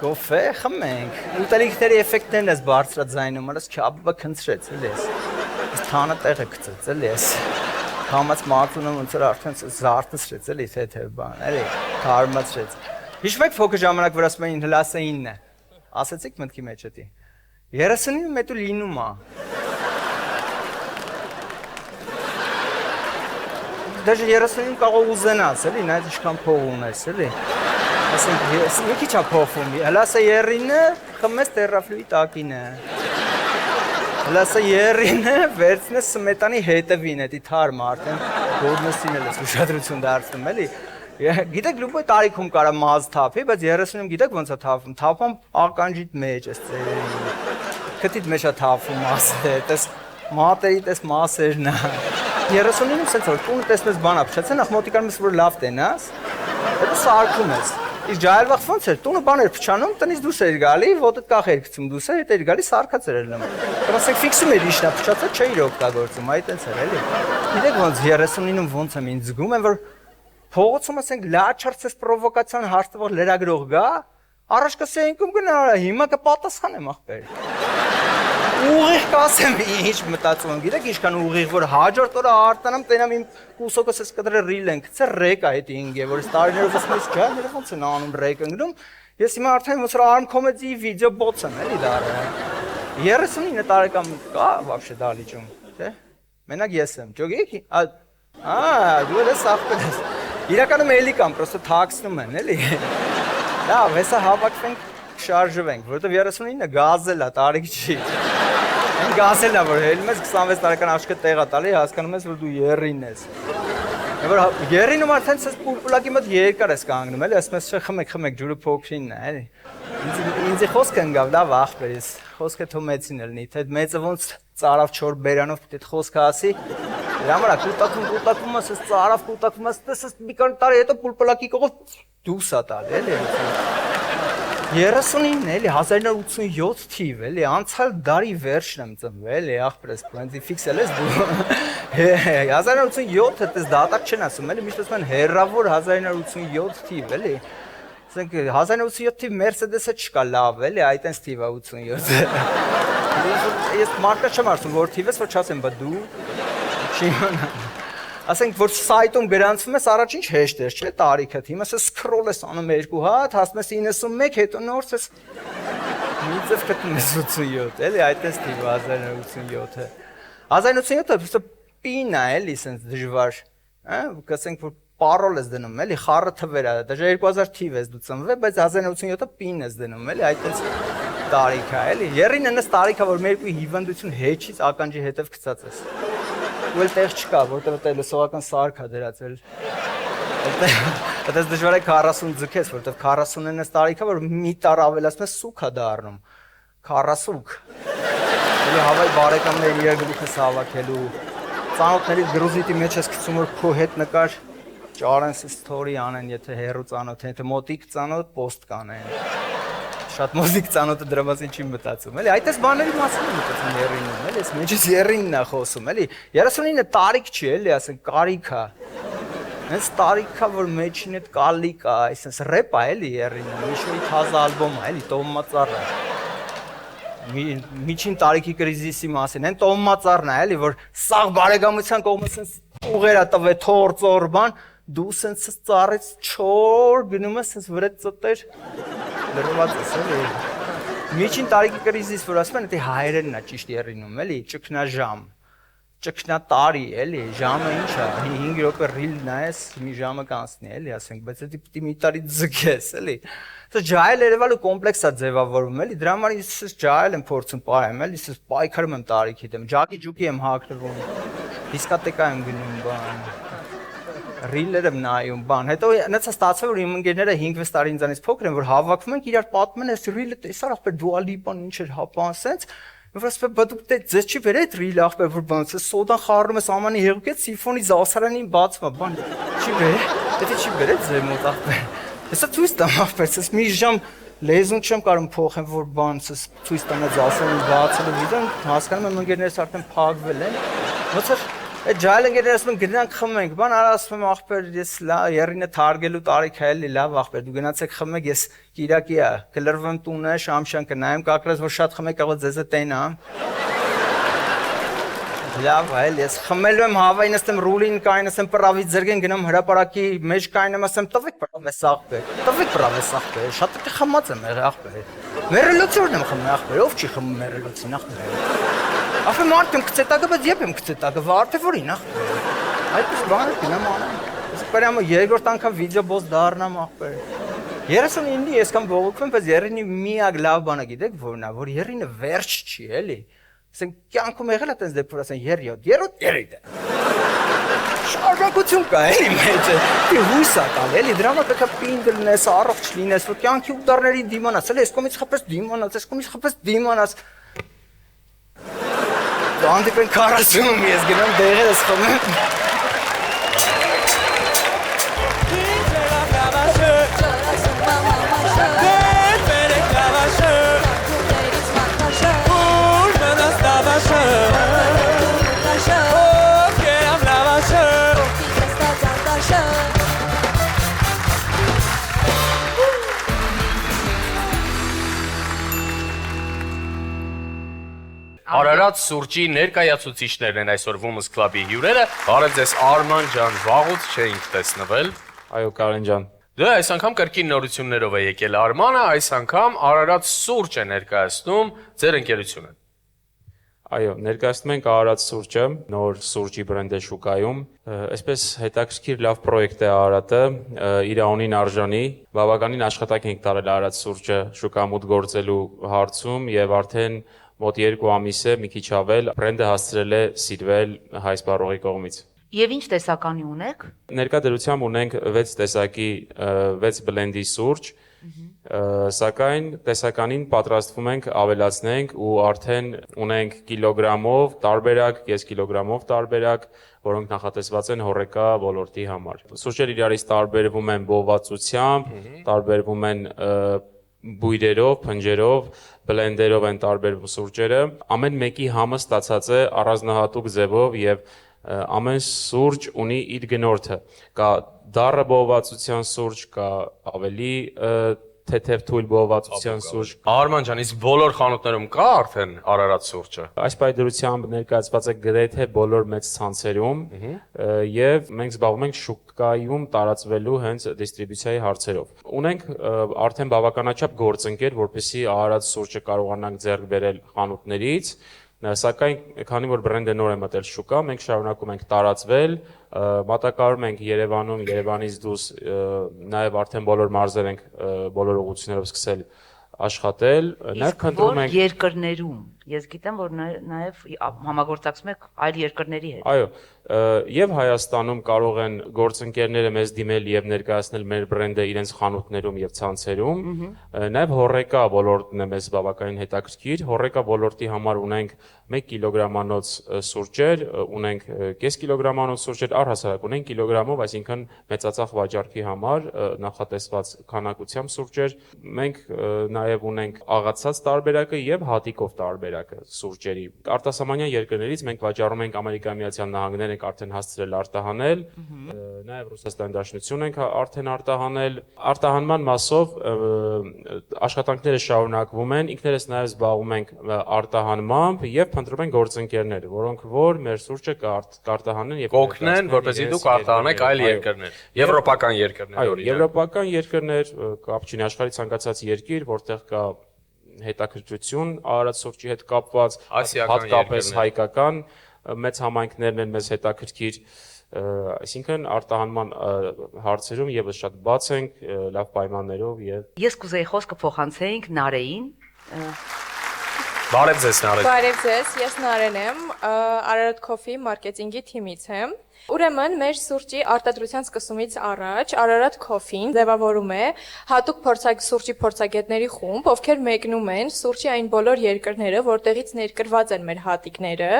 կոֆե խմենք ուտելիքների էֆեկտներն ես բարձրաձայնում արես քյաբը քնցրեց էլի ես թանը տեղը գցեց էլի ես համած մածունը ոնց որ արդեն զարթնցրեց էլի թե բան էլի կարմացրեց հիշում եք փոքր ժամանակ որ ասում էին հլասը 9 է ասացիք մտքի մեջ էտի 39-ը մետու լինում է դաժե 39-ում կարող ուզենաս էլի նայած ինչքան փող ունես էլի ասենք մի քիչ է փոխվում հլասը երրինը խմես տերրաֆլուի տակինը հլասը երրինը վերցնես սմետանի հետևին էդի թարմ արդեն գորնեսին էլ ես ուշադրություն դարձնում էլի գիտեք լուբոյ տարիքում կարա մազ թափի բայց 30-ում գիտեք ոնց է թափում թափում ականջիդ մեջ էս ծերերին քթիդ մեջ է թափում մասը էս մատերիդ էս մասերն է 39-ում սենց որ տունը տեսնես բան ապշացեն նախ մոտիկանում ես որ լավ տենաս հետո սարքում ես Իսկ ջայլվախ ոնց էր, տունը բաներ փչանում, տնից դուրս էր գալի, ոտդ կախ էր գցում դուրս էր, հետ էր գալի սարքած էր լում։ Ասենք ֆիքսում էր իշնա փչացած, չէիր օգտագործում, այ տենց էր էլի։ Գիտեք ոնց 39-ում ոնց եմ ինձ զգում, որ փողոցում ասենք լաչարցես պրովոկացիան հարց տվող լրագրող գա, առաջ կսեինքում գնա, հիմա կպատասխանեմ ախպեր։ Ուղիղ կասեմ ինչ մտածում եմ, գիտեք ինչքան ուղիղ որ հաջորդ օրը արտանամ տենամ իմ կուսոկս ես կտրը ռիլ ենք, ցե ռեկ է այդ ինգե, որ ստարիներով ասում ես գա, նրա ոնց են անում ռեկ ընկնում, ես հիմա արդեն ոնց որ արմ կոմեդիի վիդեո բոց եմ, էլի դառը։ 39 տարեկան կա вообще դալիճում, չէ՞։ Մենակ ես եմ, ճոգի։ Դու ես ախպեր ես։ Իրականում էլի կամ, պրոստը թաքցնում են, էլի։ Լավ, հեսա հավաքվենք, շարժվենք, որովհետև 39-ը գազել է, տարիք չի։ Այն գազելն է, որ հելում ես 26 տարեկան աշկը տեղ է տալի, հասկանում ես, որ դու երրին ես։ Որ երրինում արդեն ցես պուլպուլակի մոտ երկար ես կանգնում, էլի, ասում ես խմեք, ջուրը փոքրինն է, էլի։ Ինձ խոսքը ընկավ, լավ ախպերից, խոսքը թո մեծին էլ նի, թե մեծը ոնց ծարավ չոր բերանով պիտի այդ խոսքը ասի։ Դրա համար կուտակում ասես ծարավ կուտակում ասես մի քանի տարի հետո պուլպուլակի կողով դուրս է տալ, էլի։ 39-ն էլի 1987 թիվ էլի անցյալ դարի վերջն եմ ծնվել էլի ախպերս պլանզի ֆիքսել ես դու 1987-ը դες դատակ չեն ասում էլի միշտ ասում են հերրավոր 1987 թիվ էլի ասենք 1987 թիվ Mercedes-ը չկա լավ էլի այդ այնց թիվա 87 ես մարկա չեմ ասում որ թիվ ես որ չասեմ բա դու չիմանամ Ասենք որ սայթում գրանցվում ես առաջ ինչ հեշտ է, չէ՞, տարիքը, հիմա ես սկրոլ ես անում 2 հատ, հասնում ես 91, հետո նորս ես մի ձև գտնում ես 87, էլի այդպես թիվ 1987-ը։ 1987-ը պին է, էլի, սենց դժվար, ասենք որ պարոլ ես դնում, էլի, խառը թվեր է, դժա 2000 թիվ ես դու ծնվել, բայց 1987-ը պին ես դնում, էլի, այդպես տարիք է, էլի։ 39 տարիք է, որ մեր երկու հիվանդություն հեչից ականջի հետև գցած ես։ ու էլ տեղ չկա, որտեղ դա լսողական սարք է դրած էլ։ Այդպես դժվար է 40 ձգես, որտեղ 49 տարիքա, որ մի տար ավելացնում է սուք է դառնում։ 40 Էլի հավայ բարեկամներ իրար գլուխս հավաքելու, ծանոթների գրուզիտի մեջ ես գցում, որ քո հետ նկար ճարեն story անեն, եթե հերու ծանոթ են, եթե մոտիկ ծանոթ post կանեն։ Շատ մոզիկ ծանոթը դրա մասին չի մտածում, էլի, այդպես բաների մասին եմ մտածում երինում, էլի, ես մեջից երինն է խոսում, էլի, 39 տարիք չի, էլի, ասեն, կարիք է, հենց տարիք է, որ մեջին էդ կալիկ է, այսպես ռեպ է, էլի, երինում, միշոյի թազա ալբոմ է, էլի, տոմմածառը, միջին տարիքի կրիզիսի մասին, են տոմմածառն է, էլի, որ սաղ բարեկամության կողմից սենց ուղեր է տվե թոր ծոր բան, դու սենց ծառից չոր գնում ես սենց վրետ ծտեր լրված ես էլի միջին տարիքի կրիզիս որ ասում են դա հայերենն է ճիշտ երինում էլի ճգնաժամ ճգնատարի էլի ժամը ինչ է 5 րոպե ռիլ նայես մի ժամը կանցնի էլի ասենք բայց դա պիտի մի տարի ձգես էլի սա ջայել երևալու կոմպլեքս է ձևավորվում էլի դրա համար ես ջայել եմ փորձում պահեմ էլի ես պայքարում եմ տարիքի դեմ ջակի ջուկի եմ հագնվում դիսկոտեկա եմ գնում բան Ռիլեր եմ նայում, բան, հետո նենց է ստացվել, որ իմ ընկերները 5-6 տարի ինձանից փոքր են, որ հավաքվում ենք, իրար պատմում են, այս ռիլը տեսար, ախպեր Դուա Լիպան ինչ էր, հապան, սենց, որ ասում եմ, բա դուք ձեզ չի բերե այդ ռիլը, ախպեր, որ բան, ես սոդան խառնում ես ամանի հեղուկեց, սիֆոնի զասարանին բացվում է, բան, չի բերե, եթե չի բերե ձեր մոտ, ախպեր, հեսա ցույց տամ, ախպեր, ես մի ժամ լեզուն չեմ կարող փոխեմ, որ բան, ես ցույց տամ այդ զասարանին բացելու վիդեոն, հասկանում եմ ընկերներս արդեն փակվել են, ոնց է Այդ ջայլ ընկերները ասում են գնանք խմենք, բան արա ասում եմ ախպեր ես երինը թարգելու տարիք է էլի լավ ախպեր դու գնացեք խմեք ես Կիրակի է կլրվեմ տունը շամշան կնայեմ կակրես որ շատ խմեք աղա ձեզ է տենա Լավ այլ ես խմելու եմ հավայն ասեմ ռուլին կային ասեմ պրավից ձերգեն գնամ հրապարակի մեջ կայնեմ ասեմ տվեք պրավես ախպեր շատ է խմած եմ ախպեր մերելոցորն եմ խմում ախպեր ով չի խմում մերելոցին ախպեր Ախր մարդում կցետակը, բայց եփ եմ կցետակը, վարդը որին ախպեր։ Այդպես բանը գնամ անեմ։ Ես պարյամը երկրորդ անգամ վիդեո բոս դառնամ ախպեր։ 39-ի ես կամ բողոքվում, բայց երինի միակ լավ բանը գիտեք որն է, որ երինը վերջ չի, էլի։ Ասենք կյանքում եղել է տենց դեպքեր ասեն երրորդ է։ Շարունակություն կա էլի մեջը։ Դի հույս է տալ, էլի դրա համար պետք է պինդ լինես, առողջ լինես, որ կյանքի ուտարներին դիմանաս, էլի այս կողմից խփես դիմանաս, այս կողմից խփես դիմանաս։ Անդիպեն 40-ում ես գնում դեղերս խմեմ Արարատ սուրճի ներկայացուցիչներն են այսօր Women's Club-ի հյուրերը։ Բարև ձեզ Արման ջան, վաղուց չէինք տեսնվել։ Այո, Կարեն ջան։ Դե այս անգամ կրկին նորություններով է եկել Արմանը, այս անգամ Արարատ սուրճ է ներկայացնում ձեր ընկերությունը։ Այո, ներկայացնում ենք Արարատ սուրճը, նոր սուրճի բրենդ է շուկայում։ Այսպես հետաքրքիր լավ պրոյեկտ է Արարատը, իր անունին արժանի, բավականին աշխատանք ենք տարել Արարատ սուրճը շուկա մուտք գործելու հարցում եւ արդեն մոտ 2 ամիս է, մի քիչ ավել, բրենդը հասցրել է սիրվել հայ սպառողի կողմից։ Եվ ինչ տեսականի ունեք։ Ներկա դրությամբ ունենք 6 տեսակի 6 բլենդի սուրճ, սակայն տեսականին պատրաստվում ենք ավելացնենք ու արդեն ունենք կիլոգրամով տարբերակ, կես կիլոգրամով տարբերակ, որոնք նախատեսված են հոռեկա ոլորտի համար։ Սուրճերը իրարից տարբերվում են բովվածությամբ, տարբերվում են բույրերով, փնջերով, բլենդերով են տարբերվում սուրճերը։ Ամեն մեկի համը ստացած է առանձնահատուկ ձևով եւ ամեն սուրճ ունի իր գնորդը։ Կա դառը բովվածության սուրճ, կա ավելի թեթև թույլ բովվածության սուրճ։ Արման ջան, իսկ բոլոր խանութներում կա արդեն Արարատ սուրճը։ Այս պայդրությամբ ներկայացված է գրեթե բոլոր մեծ ցանցերում եւ մենք զբաղվում ենք շուկայում տարածվելու հենց դիստրիբյուցիայի հարցերով։ Ունենք արդեն բավականաչափ գործընկեր, որպեսզի Արարատ սուրճը կարողանանք ձեռք բերել խանութներից, սակայն քանի որ բրենդը նոր է մտել շուկա, մենք շարունակում ենք տարածվել, մատակարարում ենք Երևանում, Երևանից դուրս, նաև արդեն բոլոր մարզեր ենք բոլոր ուղղություններով սկսել աշխատել, նաև քննում ենք երկրներում։ Ես գիտեմ, որ նաև համագործակցում եք այլ երկրների հետ։ Այո, եւ Հայաստանում կարող են գործընկերները մեզ դիմել եւ ներկայացնել մեր բրենդը իրենց խանութներում եւ ցանցերում։ Նաև հոռեկա ոլորտն է մեզ բավականին հետաքրքիր։ Հոռեկա ոլորտի համար ունենք 1 կիլոգրամանոց սուրճեր, ունենք կես կիլոգրամանոց սուրճեր, առհասարակ ունենք կիլոգրամով, այսինքն մեծածախ վաճառքի համար նախատեսված քանակությամբ սուրճեր։ Մենք նաև ունենք աղացած տարբերակը եւ հատիկով տարբերակը սուրճերի։ Արտասահմանյան երկրներից մենք վաճառում ենք Ամերիկայի Միացյալ Նահանգներ ենք արդեն հասցրել արտահանել, նաև Ռուսաստանի Դաշնություն ենք արդեն արտահանել։ Արտահանման մասով աշխատանքները շարունակվում են, ինքներս նաև զբաղվում ենք արտահանմամբ եւ փնտրում ենք գործընկերներ, որոնք որ մեր սուրճը կարտահանեն եւ կօգնեն, որպեսզի դուք արտահանեք այլ երկրներ, եվրոպական երկրներ։ Այո, եվրոպական երկրներ, կապ չունի աշխարհի ցանկացած երկիր, որտեղ կա հետաքրքրություն արարած սուրճի հետ կապված, հատկապես հայկական մեծ համայնքներն են մեզ հետաքրքիր, այսինքն արտահանման հարցերում եւս շատ բաց ենք, լավ պայմաններով եւ Ես կուզեի խոսքը փոխանցեինք Նարեին։ Բարև ձեզ Նարեկ։ Բարև ձեզ, ես Նարեն եմ, Ararat Coffee մարքեթինգի թիմից եմ։ Ուրեմն մեր սուրճի արտադրության սկսումից առաջ Ararat Coffee-ն ձևավորում է հատուկ սուրճի փորձագետների խումբ, ովքեր մեկնում են սուրճի այն բոլոր երկրները, որտեղից ներկրված են մեր հատիկները՝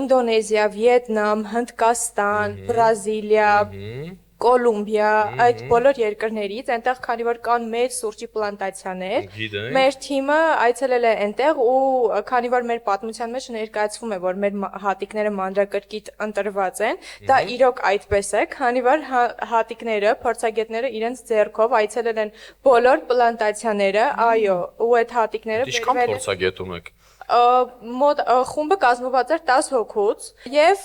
Ինդոնեզիա, Վիետնամ, Հնդկաստան, Բրազիլիա, Կոլումբիա, այդ բոլոր երկրներից, այնտեղ քանի որ կան մեծ սուրճի պլանտացիաներ, մեր թիմը այցելել է այնտեղ ու քանի որ մեր պատմության մեջ ներկայացվում է, որ մեր հատիկները մանրակրկիտ ընտրված են, դա իրոք այդպես է, քանի որ հատիկները, փորձագետները իրենց ձեռքով այցելել են բոլոր պլանտացիաները, այո, ու այդ հատիկները Ինչքան փորձագետում եք։ Խումբը կազմված էր 10 հոգուց եւ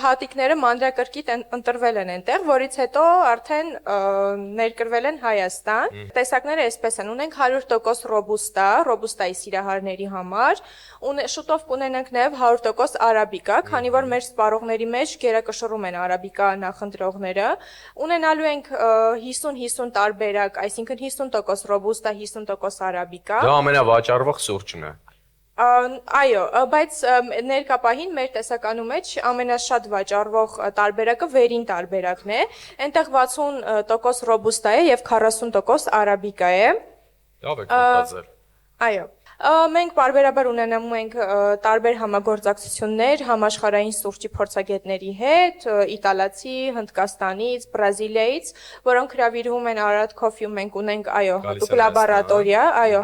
հատիկները մանրակրկիտ ընտրվել են այնտեղ, որից հետո արդեն ներկրվել են Հայաստան։ Տեսակները այսպես են, ունենք 100% ռոբուստայի սիրահարների համար, շուտով կունենանք նաեւ 100% արաբիկա, քանի որ մեր սպառողների մեջ գերակշռում են արաբիկա նախընտրողները։ Ունենալու ենք 50-50 տարբերակ, այսինքն 50% ռոբուստա, 50% արաբիկա։ Դա ամենավաճառվող սուրճն է։ Այո, բայց ներկապահին մեր տեսականում մեջ ամենաշատ վաճառվող տարբերակը վերին տարբերակն է, այնտեղ 60% ռոբուստա է եւ 40% արաբիկա է։ Լավ եք մտածել։ Այո։ Մենք պարբերաբար ունենում ենք տարբեր համագործակցություններ համաշխարհային սուրճի փորձագետների հետ, իտալացի, Հնդկաստանից, Բրազիլիայից, որոնք հրավիրվում են Ararat Coffee-ում մենք ունենք, այո, հատուկ լաբորատորիա, այո,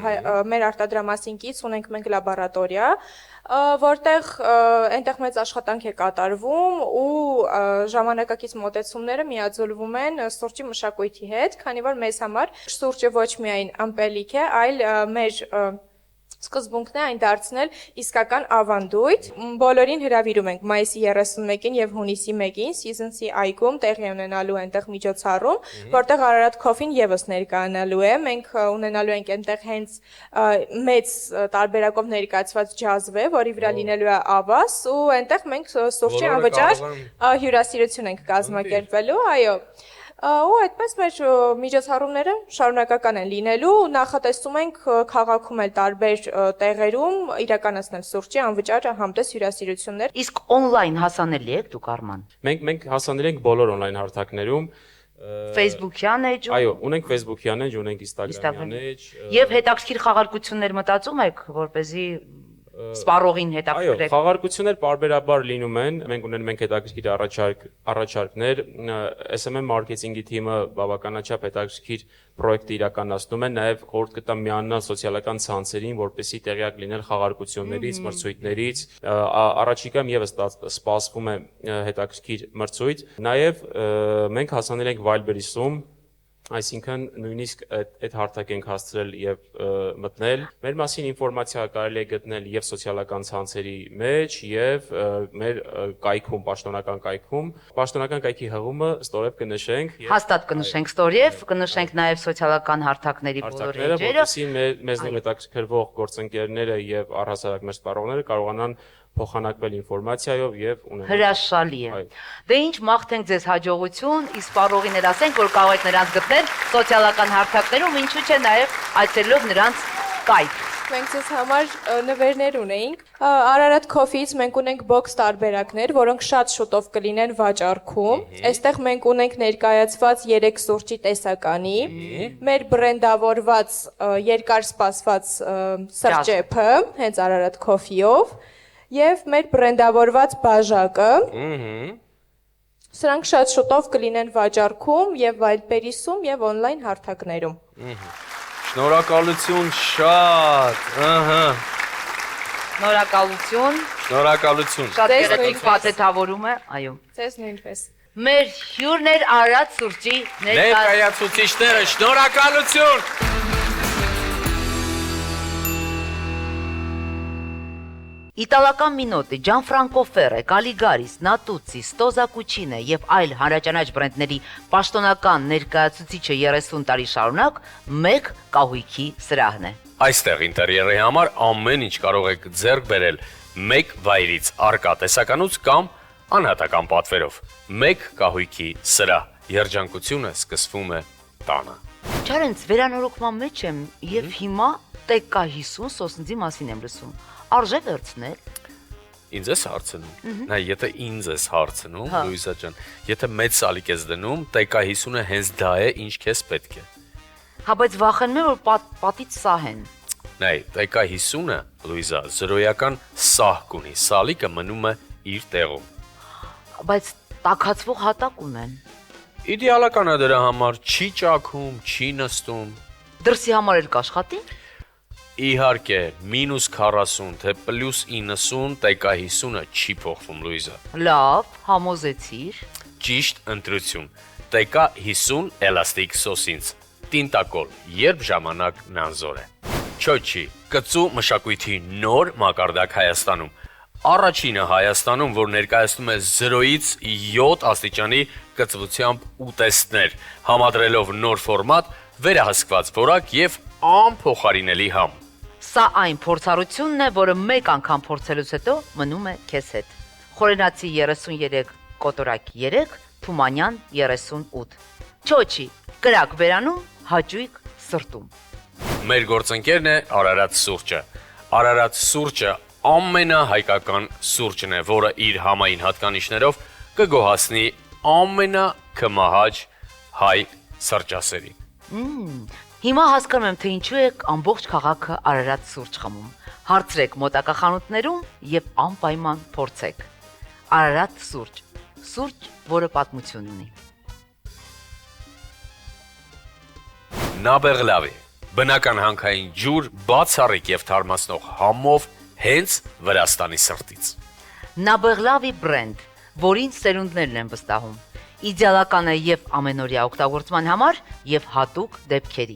մեր արտադրամասինքից ունենք մենք լաբորատորիա, որտեղ այնտեղ մեծ աշխատանք է կատարվում ու ժամանակակից մոտեցումները միաձուլվում են սուրճի մշակույթի հետ, քանի որ մեզ համար սուրճը ոչ միայն ըմպելիք է, այլ մեր սկզբունքն է այն դարձնել իսկական ավանդույթ։ Բոլորին հրավիրում ենք մայիսի 31-ին եւ հունիսի 1-ին Seasons-ի այգում տեղի ունենալու այնտեղ միջոցառում, որտեղ Ararat Coffee-ն եւս ներկայանալու է։ Մենք ունենալու ենք այնտեղ հենց մեծ տարբերակով ներկայացված ջազվե, որի վրա լինելու է ավաս, ու այնտեղ մենք սուրճի անվճար հյուրասիրություն ենք կազմակերպելու, այո։ Ու այդպես մեր միջոցառումները շարունակական են լինելու, նախատեսում ենք քաղաքում էլ տարբեր տեղերում իրականացնել սուրճի անվճար համտես հյուրասիրություններ։ Իսկ on-line հասանելի եք դուք Արման։ Մենք հասանելի ենք բոլոր on-line հարթակներում։ Facebook-յան էջ։ Այո, ունենք Facebook-յան էջ, ունենք Instagram-յան էջ։ Եվ հետաքրքիր խաղարկություններ մտածում եք, որպեսզի սպառողին հետաքրքրեք։ Այո, խաղարկություններ պարբերաբար լինում են, մենք ունենում ենք հետաքրքիր առաջարկներ, SMM մարքեթինգի թիմը բավականաչափ հետաքրքիր պրոյեկտ իրականացնում են, նաև խորհուրդ կտամ միանալ սոցիալական ցանցերին, որպեսզի տեղյակ լինել խաղարկություններից, մրցույթներից, առաջիկայում եւս սպասվում է հետաքրքիր մրցույթ, նաև մենք հասանել ենք Wildberries-ում, այսինքն նույնիսկ այդ հարթակ ենք հասցրել եւ մտնել։ Մեր մասին ինֆորմացիա կարելի է գտնել եւ սոցիալական ցանցերի մեջ եւ մեր կայքում, պաշտոնական կայքում։ Պաշտոնական կայքի հղումը ստորև կնշենք։ Հաստատ կնշենք ստորև, կնշենք նաեւ սոցիալական հարթակների բոլոր էջերը, որպեսզի մեզ հետաքրքրվող գործընկերները եւ առհասարակ մեր սպառողները կարողանան փոխանակվել ինֆորմացիայով եւ ունենալ։ Հրաշալի է։ Դե ինչ մաղթենք ձեզ հաջողություն, իսկ սպառողիներ ասենք, որ կարող եք նրանց գտնել սոցիալական հարթակներում, ինչու՞ չէ նաև այցելելով նրանց կայք։ Մենք ձեզ համար նվերներ ունեինք։ Ararat Coffee-ից մենք ունենք box տարբերակներ, որոնք շատ շուտով կլինեն վաճառքում։ Այստեղ մենք ունենք ներկայացված 3 սուրճի տեսականի, մեր բրենդավորված երկար սպասված սրճեփը, հենց Ararat Coffee-ով, եւ մեր բրենդավորված բաժակը։ Սրանք շատ շուտով կլինեն վաճառքում եւ Wildberries-ում եւ on-line հարթակներում։ Շնորհակալություն շատ, Շնորհակալություն։ Շնորհակալություն։ Շատ գեղեցիկ փաթեթավորում է, այո։ Ձեզ նույնպես։ Մեր հյուրներ Ararat սուրճի ներկայացուցիչները, շնորհակալություն։ Իտալական մինոտի, Gianfranco Ferre, Caligaris, Natuzzi, Stoza Cucine եւ այլ հանրաճանաչ բրենդների պաշտոնական ներկայացուցիչը 30 տարի շարունակ մեկ կահույքի սրահն է։ Այստեղ ինտերիերի համար ամեն ինչ կարող եք ձեռք բերել մեկ վայրից արկա տեսականուց կամ անհատական պատվերով։ Մեկ կահույքի սրահ։ Երջանկությունը սկսվում է տանը։ Չարենց վերանորոգման մեջ եմ եւ հիմա տեկա 50 սոսնձի մասին եմ լսում։ Արժե վերցնել։ Ինձ ես հարցնում։ Նա եթե ինձ ես հարցնում, Լուիզա ջան, եթե մեծ սալիկ ես դնում, տեկա 50-ը հենց դա է, ինչ քեզ պետք է։ Հա բայց վախենում եմ, որ պատից սահեն։ Նայ, տեկա 50-ը, Լուիզա, զրոյական սահք ունի, սալիկը մնում է իր տեղում։ Բայց տաքացվող հատակ ունեն։ Իդեալական է դրա համար, չի ճաքում, չի նստում։ Դրսի համար էլ կաշխատի։ Իհարկե, -40 թե +90 տեկա 50-ը չի փոխվում, Լուիզա։ Լավ, համոզեցիր։ Ճիշտ ընտրություն։ Տեկա 50 էլաստիկ սոսինց։ Տինտակոլ, երբ ժամանակն անզոր է։ Չոչի, կծու մշակույթի նոր մակարդակ Հայաստանում։ Առաջինը Հայաստանում, որ ներկայացնում է 0-ից 7 աստիճանի կծվությամբ ուտեստներ, համադրելով նոր ֆորմատ, վերահսկված որակ եւ անփոխարինելի համ։ Սա այն փորձառությունն է, որը մեկ անգամ փորձելուց հետո մնում է քեզ հետ։ Խորենացի 33, կոտորակ 3, Թումանյան 38։ Չոչի, կրակ բերանում, հաճույք սրտում։ Մեր գործընկերն է Ararat սուրճը։ Ararat սուրճը ամենահայկական սուրճն է, որը իր համային հատկանիշներով կգոհացնի ամենակմահաճ հայ սրճասերին։ Հիմա հասկանում եմ, թե ինչու եք ամբողջ քաղաքը Ararat սուրճ խմում։ Հարցրեք մոտակա խանութներում եւ անպայման փորձեք։ Ararat սուրճ, սուրճ, որը պատմություն ունի։ Նաբեղլավի, բնական հանքային ջուր, բացառիկ եւ թարմացնող համով հենց Վրաստանի սրտից։ Նաբեղլավի բրենդ, որին սերունդներն են վստահում։ Իդեալական է եւ ամենօրյա օգտագործման համար եւ հատուկ դեպքերի։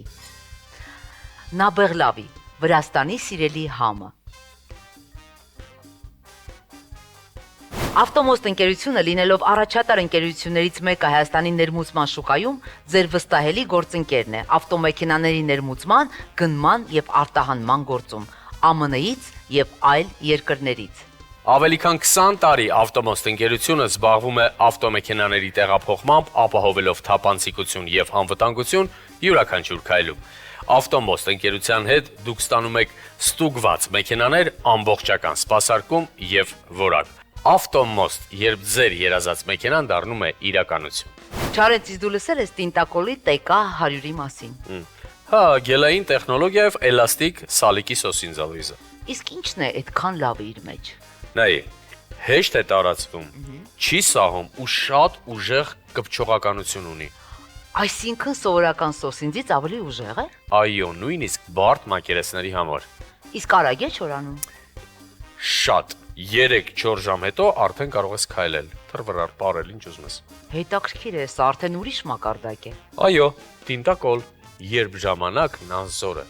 Նաբեղլավի, Վրաստանի սիրելի համը։ Ավտոմոստ ընկերությունը լինելով առաջատար ընկերություններից մեկը Հայաստանի ներմուծման շուկայում ձեր վստահելի գործընկերն է ավտոմեքենաների ներմուծման, գնման եւ արտահանման գործում ԱՄՆ-ից եւ այլ երկրներից։ Ավելի քան 20 տարի ավտոմոստ ընկերությունը զբաղվում է ավտոմեքենաների տեղափոխմամբ, ապահովելով թափանցիկություն եւ անվտանգություն յուրաքանչյուր քայլում։ Ավտոմոստ ընկերության հետ դուք ստանում եք ստուգված մեքենաներ, ամբողջական սպասարկում եւ որակ։ Ավտոմոստ, երբ ձեր երազած մեքենան դառնում է իրականություն։ Չարեցից դու լսել ես Տինտակոլի տեկա 100-ի մասին։ Հա, գելային տեխնոլոգիայով էլաստիկ սալիկի սոսինձ Լուիզա։ Իսկ ի՞նչն է այդքան լավը իր մեջ։ Նայ, հեշտ է տարածվում, չի սահում ու շատ ուժեղ կպչողականություն ունի։ Այսինքն սովորական սոսինձից ավելի ուժեղ է։ Այո, նույնիսկ բարդ մակերեսների համար։ Իսկ արագ է չորանում։ Շատ 3-4 ժամ հետո արդեն կարող ես քայլել, թռվռալ, ապարել, ինչ ուզում ես։ Հետաքրքիր է, սա արդեն ուրիշ մակարդակ է։ Այո, Տինտակոլ, երբ ժամանակն անզոր է։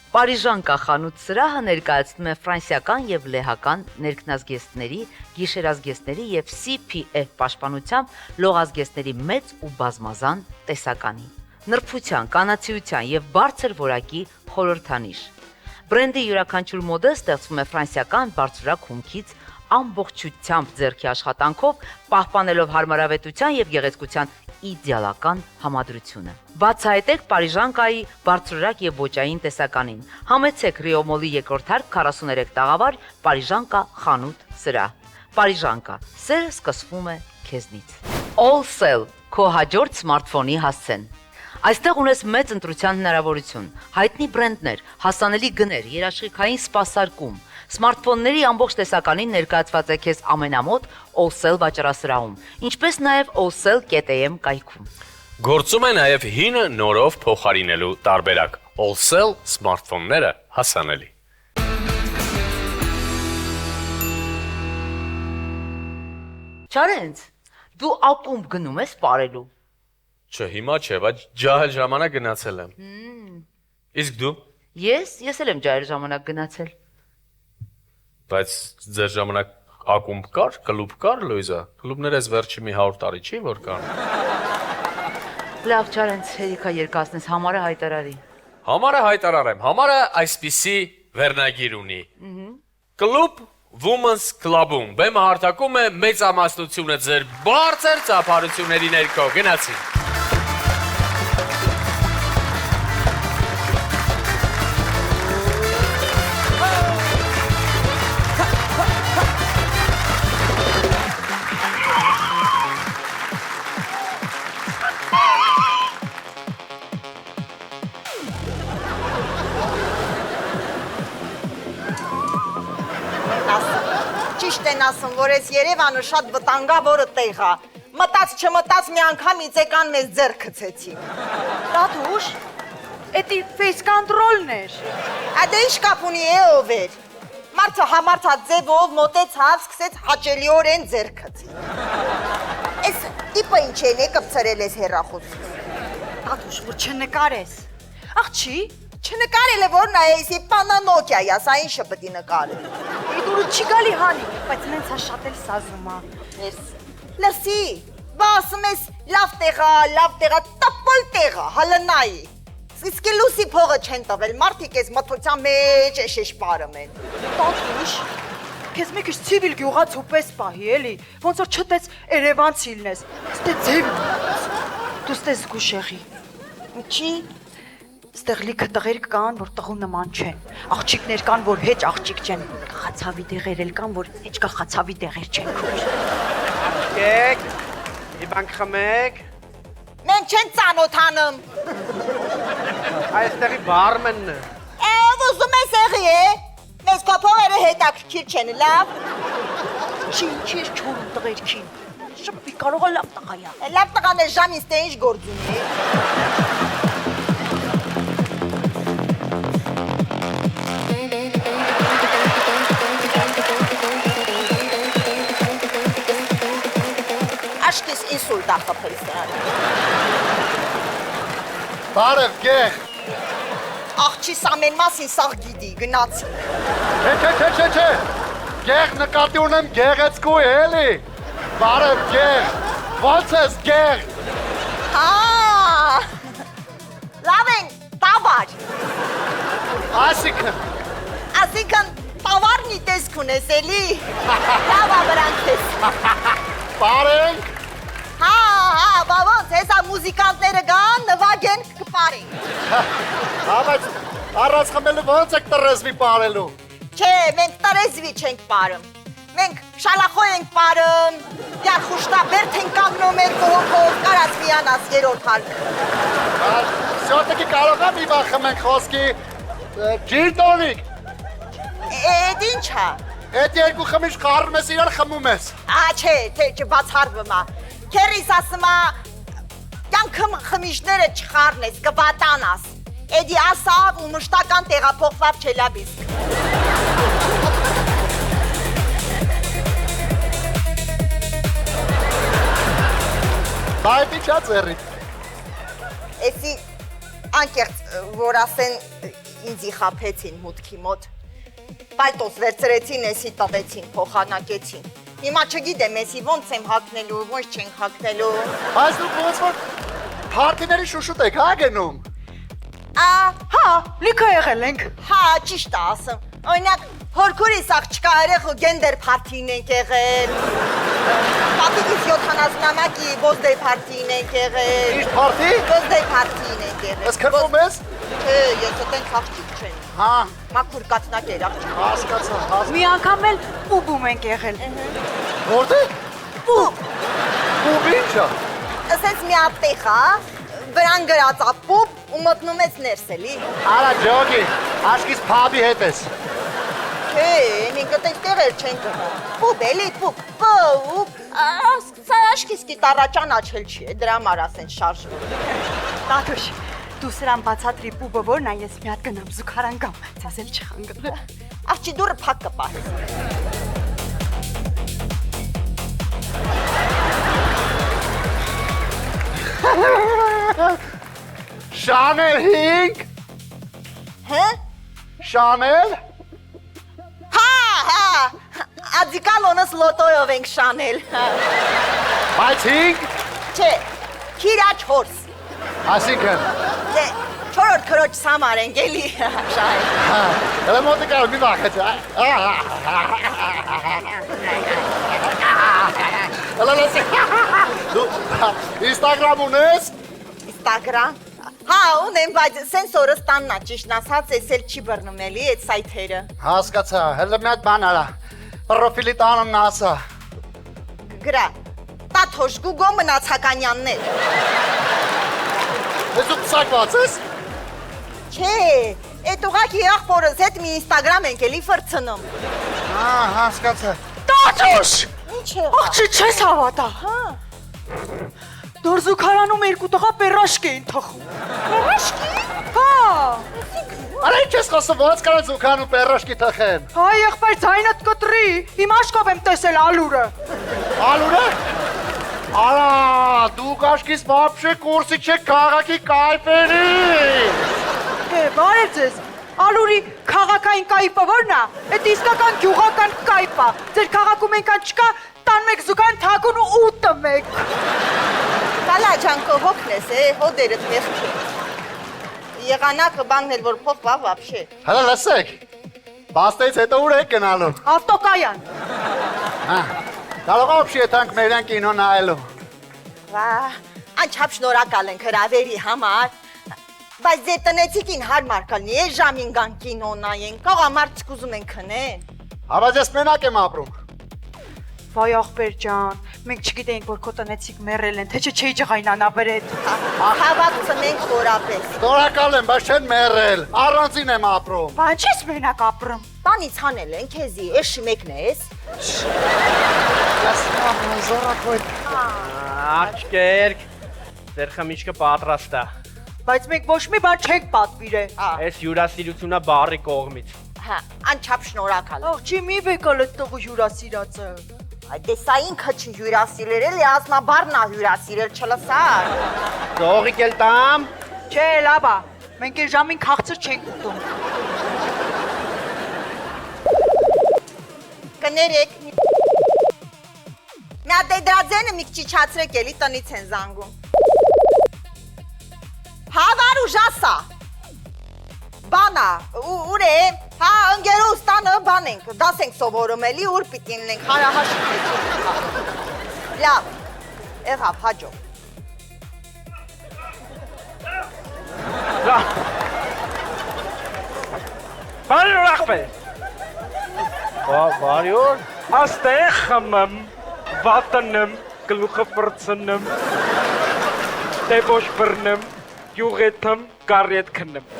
Պարիժան կախանութ սրահը ներկայացնում է ֆրանսիական եւ լեհական ներքնազգեստների, գիշերազգեստների եւ CPF պաշտպանությամբ լողազգեստների մեծ ու բազմազան տեսականի։ Նրբության, կանացիության եւ բարձր որակի խորհրդանիշ։ Բրենդի յուրաքանչյուր մոդել ստեղծվում է ֆրանսիական բարձրակ հումքից ամբողջությամբ ձեռքի աշխատանքով, պահպանելով հարմարավետության եւ գեղեցկության իդեալական համադրությունը։ Բացահայտեք Պարիժանկայի բարձրորակ եւ ոճային տեսականին։ Համեցեք Ռիոմոլի երկրորդ հարկ 43 տաղավար Պարիժանկա խանութ սրահ։ Պարիժանկա, սերը սկսվում է քեզնից։ Allsell, քո հաջորդ սմարթֆոնի հասցեն։ Այստեղ ունես մեծ ընտրության հնարավորություն, հայտնի բրենդներ, հասանելի գներ, երաշխիքային սպասարկում։ Սմարթֆոնների ամբողջ տեսականին ներկայացված է քեզ ամենամոտ Allsell վաճառասրահում, ինչպես նաև allsell.am կայքում։ Գործում է նաև հինը նորով փոխարինելու տարբերակ։ Allsell սմարթֆոնները հասանելի։ Չարենց, դու ակումբ գնում ես ապարելու։ Չէ, հիմա չէ, բայց ջահել ժամանակ գնացել եմ։ Իսկ դու։ Ես էլ եմ ջահել ժամանակ գնացել։ Բայց ձեր ժամանակ ակումբ կար, կլուբ կար, Լույզա։ Կլուբները այս վերջի մի 100 տարի չի որ կան։ Լավ, Չարենց, հերիքա երկացնես, համարը հայտարարի։ Համարը հայտարարեմ, համարը այսպիսի վերնագիր ունի։ Կլուբ Women's Club-ում բեմը հարթակում է մեծամասնությունը ձեր բարձր ծափարությունների ներքո, գնացին։ Ճիշտ են ասում, որ այս Երևանը շատ վտանգավոր տեղ է։ Մտած չմտած մի անգամ իցեկան մեզ ձեռ գցեցի։ Տատուշ, էդի ֆեյս կոնտրոլն էր։ Ադե ինչ կապ ունի ով էր։ Մարդը համարցած ձևով մոտեցավ, սկսեց հաճելիորեն ձեռ գցի։ Այս տիպը ինչ է կպցրել ես հեռախոսից։ Տատուշ, որ չնկարես։ Աղջի, չնկարել է որ նայեսի պանա Նոկիայի, ասա ինչը պետք է նկարել։ Դուրը չի գալի հանի, բայց նենց հա շատ էլ սազում է։ Լսի, բա ասում ես լավ տեղա, տապալ տեղա, հալնայի։ Իսկ լուսի փողը չեն տվել, մարդիկ ես մթության մեջ է շեշպարում են։ Տատուշ, քեզ մի քիչ ցիվիլ գյուղացու պես պահի էլի, ոնց որ չտես Երևանցի լինես։ Ստե ձև։ Դու ստես զգուշեղի։ Ինչի։ Ստեղ լիքը տղեր կան, որ տղու նման չեն։ Աղջիկներ կան, որ հեչ աղջիկ չեն։ Խացավի տեղեր էլ կան, որ հեչ խացավի տեղեր չեն։ Եկեք, մի բան խմեք։ Մենք չեն ծանոթանում։ Այստեղի բարմենն է։ Ուզում ես եղի է։ Մեզ կոփողերը հետաքրքիր չեն, լավ։ Ինչի ես չորում տղերքին։ Շփվի կարող է լավ տղա է։ Լավ տղան է ժամից թե ինչ գործ ունի։ Աշկիս ինսուլտ է խփել սրան։ Բարև, գեղ։ Աղջիս ամեն մասին սաղ գիտի, գնացի։ Չէ, գեղ նկատի ունեմ գեղեցկու է, էլի։ Բարև, գեղ, ոնց ես գեղ։ Լավ են, տավար։ Ասիկն տավարնի տեսք ունես, էլի։ Լավ աբրանք ես։ Բարենք։ Բա ոնց, հեսա մուզիկանտները գան, նվագեն, կպարենք։ Բայց առած խմելու ոնց եք տրեզվի պարելու։ Չէ, մենք տրեզվի չենք պարում։ Մենք շալախոյ ենք պարում, յար խուշտաբերդ ենք կանգնում մեր կողքով, կարած միանաս երորդ հարկ։ Սյոտեկի կարող է մի բան խմենք խոսքի ջին տոնիկ։ Էդ ինչ հա։ Էդ երկու խմիչ խառնում ես իրար խմում ես։ Չէ, չբացառվում է։ Քերիս ասում է, կյանքում խմիչները չխառնես, կվատանաս։ Էդի ասավ ու մշտական տեղափոխվավ Չելաբիսկ։ Այդ ինչա ձեռիդ։ Էսի անկեղծ, որ ասեն ինձի խափեցին մուտքի մոտ։ Պալտոս վերցրեցին, էսի տվեցին, փոխանակեցին։ Հիմա չգիտեմ, էսի ոնց եմ հագնելու, ոնց չենք հագնելու։ Բայց դուք ոնց որ փարթիների շուշուտ եք, հա գնում։ Հա, լիքը եղել ենք։ Հա, ճիշտ է ասում։ Օրինակ, հորքուրիս աղջկա երեխու գենդեր փարթին ենք եղել։ Պապիկիս 70-ամյակի բոզդեյ փարթին ենք եղել։ Ճիշտ փարթի։ Բոզդեյ փարթին ենք եղել։ Ես քրվում ես։ Չէ, ես այդենք աղջիկ չեմ։ Հա։ Մաքուր կատնակ էր աղջիկ։ Հասկացա։ Մի անգամ էլ պուբում ենք եղել։ Որտե՞ղ։ Պուբ։ Պուբ ի՞նչ է։ Ասես մի ապտեղ է, վրան գրած է պուբ ու մտնում ես ներս էլի։ Արա ջոգի, աշկիս փաբի հետ ես։ Չէ, ինքդ այդտեղեր չեն գնա։ Պուբ էլի պուբ, պուբ։ Սա աշկիս գիտարա ճանաչել չի, դրա համար ասեն շարժում։ Տատուշ, դու սրան բացատրի պուբը որն է, ես մի հատ գնամ զուգարան գամ, ձեզ էլ չխանգնեմ։ Աղջի դուրը փակ կպահես։ Շանել 5։ Հե? Շանել։ Հա, ադիկալոնս լոտոյով ենք շանել։ Բայց 5։ Չէ, քիրա 4։ Այսինքն։ Դե, 4-րդ քրոջ սամար ենք էլի շահել։ Հա, elə մոտիկա մի վախեց։ Լալասի։ Դու Instagram ունես։ Instagram։ Հա, ունեմ, բայց սենսորս տաննա, ճիշտն ասած, ես էլ չի բռնում էլի այդ սայթերը։ Հասկացա, հələ մի հատ բան արա։ Պրոֆիլի տանումն ասա։ Գրա։ Տաթոշ Գուգո մնացականյաններ։ Ես ու պսակված ես։ Չէ, այդ ուղղակի աղբորս հետ մի Instagram ենք էլի ֆրցնում։ Հա, հասկացա։ Տատուշ։ Ինչ է։ Աղջի չես հավատա։ Հա։ Նոր զուգարանում երկու տղա պերաշկ էին թխում։ Պերաշկի։ Հա։ Արա ինչ ես խոսում, ոնց կարա զուգանում պերաշկի թխեն։ Հայ եղբայր ձայնդ կտրի։ Հիմա աշկով եմ տեսել ալուրը։ Ալուրը։ Արա, դու կաշկիս вообще կուրսի չեք քաղաքի կայֆերի։ Հե, բարև ձեզ։ Ալուրի քաղաքային կայֆը ո՞րն է։ Այդ իսկական գյուղական կայֆ է։ Ձեր քաղաքում այնքան չկա, տանում եք զուգան թագուն ու ուտում եք։ Կալա ջանքո հոգնես, հոդերդ մեղք է։ Եղանակը բանն էլ որ փոխվա вообще։ Հələ լսեք։ Բաստից հետո ուր եք գնալու։ Ավտոկայան։ Հա։ Կարող вообще եթանք մերյան կինո նայելու։ Վա, անչափ շնորհակալ ենք հրավերի համար։ Բայց ձեր տնեցիկին հարմար կլինի, այս ժամին գան կինո նայեն, կողամարդիկ ուզում են քնեն։ Բայց ես մենակ եմ ապրում։ Վայ աղբեր ջան, մենք չգիտենք որ քո տնեցիկ մեռել են, թե չէ ջղայնանա վրեդ։ Հավատցնենք որապես։ Շնորհակալ եմ, բայց չեն մեռել։ Առանցին եմ ապրում։ Բայց ես մենակ ապրում։ Տանից հանել են քեզի, էշ մեկն ես։ Աղջկերք, ձեր խմիչքը պատրաստ է։ Բայց մենք ոչ մի բան չենք պատվիրել։ Այս հյուրասիրությունա բարի կողմից։ Հա, անչափ շնորհակալ։ Աղջի մի բեկալ այդ տղու հյուրասիրածը։ Այդ դեսա ինքը չի հյուրասիրել, էլի ասմաբառն է հյուրասիրել, չլսար։ Ձողիկ էլ տամ։ Չէ, լավ է։ Մենք այս ժամին քաղցր չենք ուտում։ Կներեք։ Նա դեդրաձենը մի քիչ իջացրեք էլի տնից են զանգում։ Հա, Վարուժասա։ Բանա, ուր է։ Հա, ընկերոս տանը բան ենք, դաս ենք սովորում էլի, ուր պիտի լինենք, հարահաշիվ ենք։ Լավ, եղավ, հաջող։ Բարի օր աղբեր։ Բարի օր։ Աստեղ խմեմ, վատնեմ, գլուխը պրծնեմ, տեբոշ բռնեմ, յուղեթեմ, կարիետ քննեմ։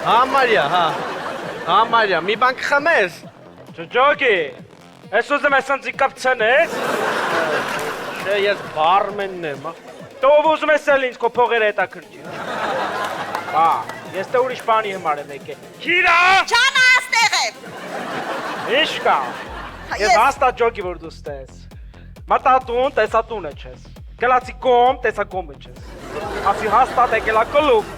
Համարյա, հա, համարյա, մի բան կխմես։ Ջոջոգի, ես ուզեմ ես անձի կապցնես։ Չէ, ես բարմենն եմ, տով ուզում ես էլ ինձ կո փողերը հետաքրճի։ Հա, ես թե ուրիշ բանի համար եմ եկել։ Քիրա! Չանա աստեղ եմ։ Ինչ կա։ Ես հաստատ ջոգի որ դու ստես։ Մատատուն տեսատունը չես։ Գլացի կոմ տեսակոմը չես։ Ասի հաստատ եկելա կլուբ։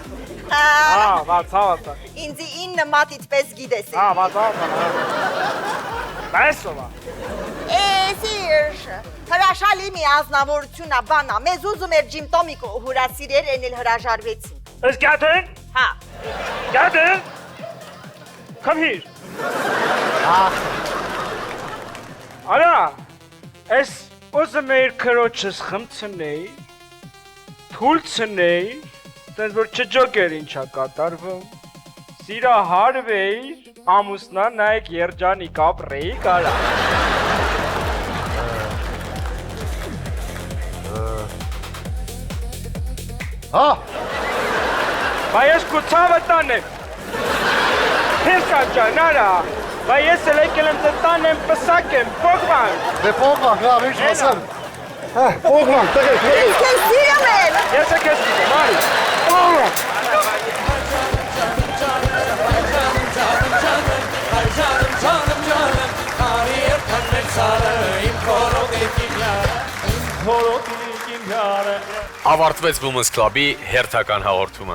Հա, վացավացա։ Ինձի 9 մատից պես գիտես։ Հա, վացավացա։ Բեսովա։ Սիրշ, Հրաշալի մի ազնվորություն է, բանա, մեզ ուզում էր Ջիմ Տոմիկը հուրասիրեր, են էլ հրաժարվեցին։ Is Gaten? Հա։ Gaten? Come here. Արա, ես ուզում էի քրոջս խմցնեի, թուլցնեի, տենց որ չջոգեր ինչա կատարվում, սիրահարվեի, ամուսնա նայեք երջանիկ ապրեի կարա։ Հա։ Բա ես կուցավը տանեմ։ Հեսա ջան, արա, բա ես էլ եկել եմ ձեզ տանեմ, պսակեմ, Պոգման։ Դե Պոգման, գավ, ինչ ասեմ։ Հա, Պոգման, տղեկ, Ես քեզ սիրում եմ։ Ես է քեզ սիրում, արի։ Պոգման։ Ավարտվեց Women's Club-ի հերթական հաղորդումը,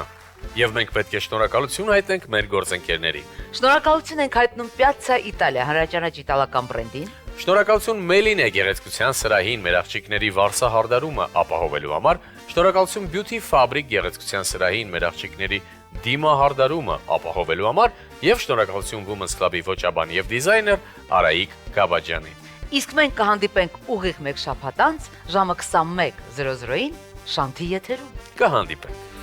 եւ մենք պետք է շնորհակալություն հայտնենք մեր գործընկերներին։ Շնորհակալություն ենք հայտնում Piazza Italia հանրաճանաչ իտալական բրենդին։ Շնորհակալություն Մելինե գեղեցկության սրահին մեր աղջիկների վարսահարդարումը ապահովելու համար։ Շնորհակալություն Beauty Fabric գեղեցկության սրահին մեր աղջիկների դիմահարդարումը ապահովելու համար եւ շնորհակալություն Women's Club-ի ոճաբան եւ դիզայներ Արայիկ Գաբաջյանին։ Իսկ մենք կհանդիպենք ուղիղ մեկ շաբաթ անց ժամը 21:00-ին Շանթի եթերում։ Կհանդիպենք։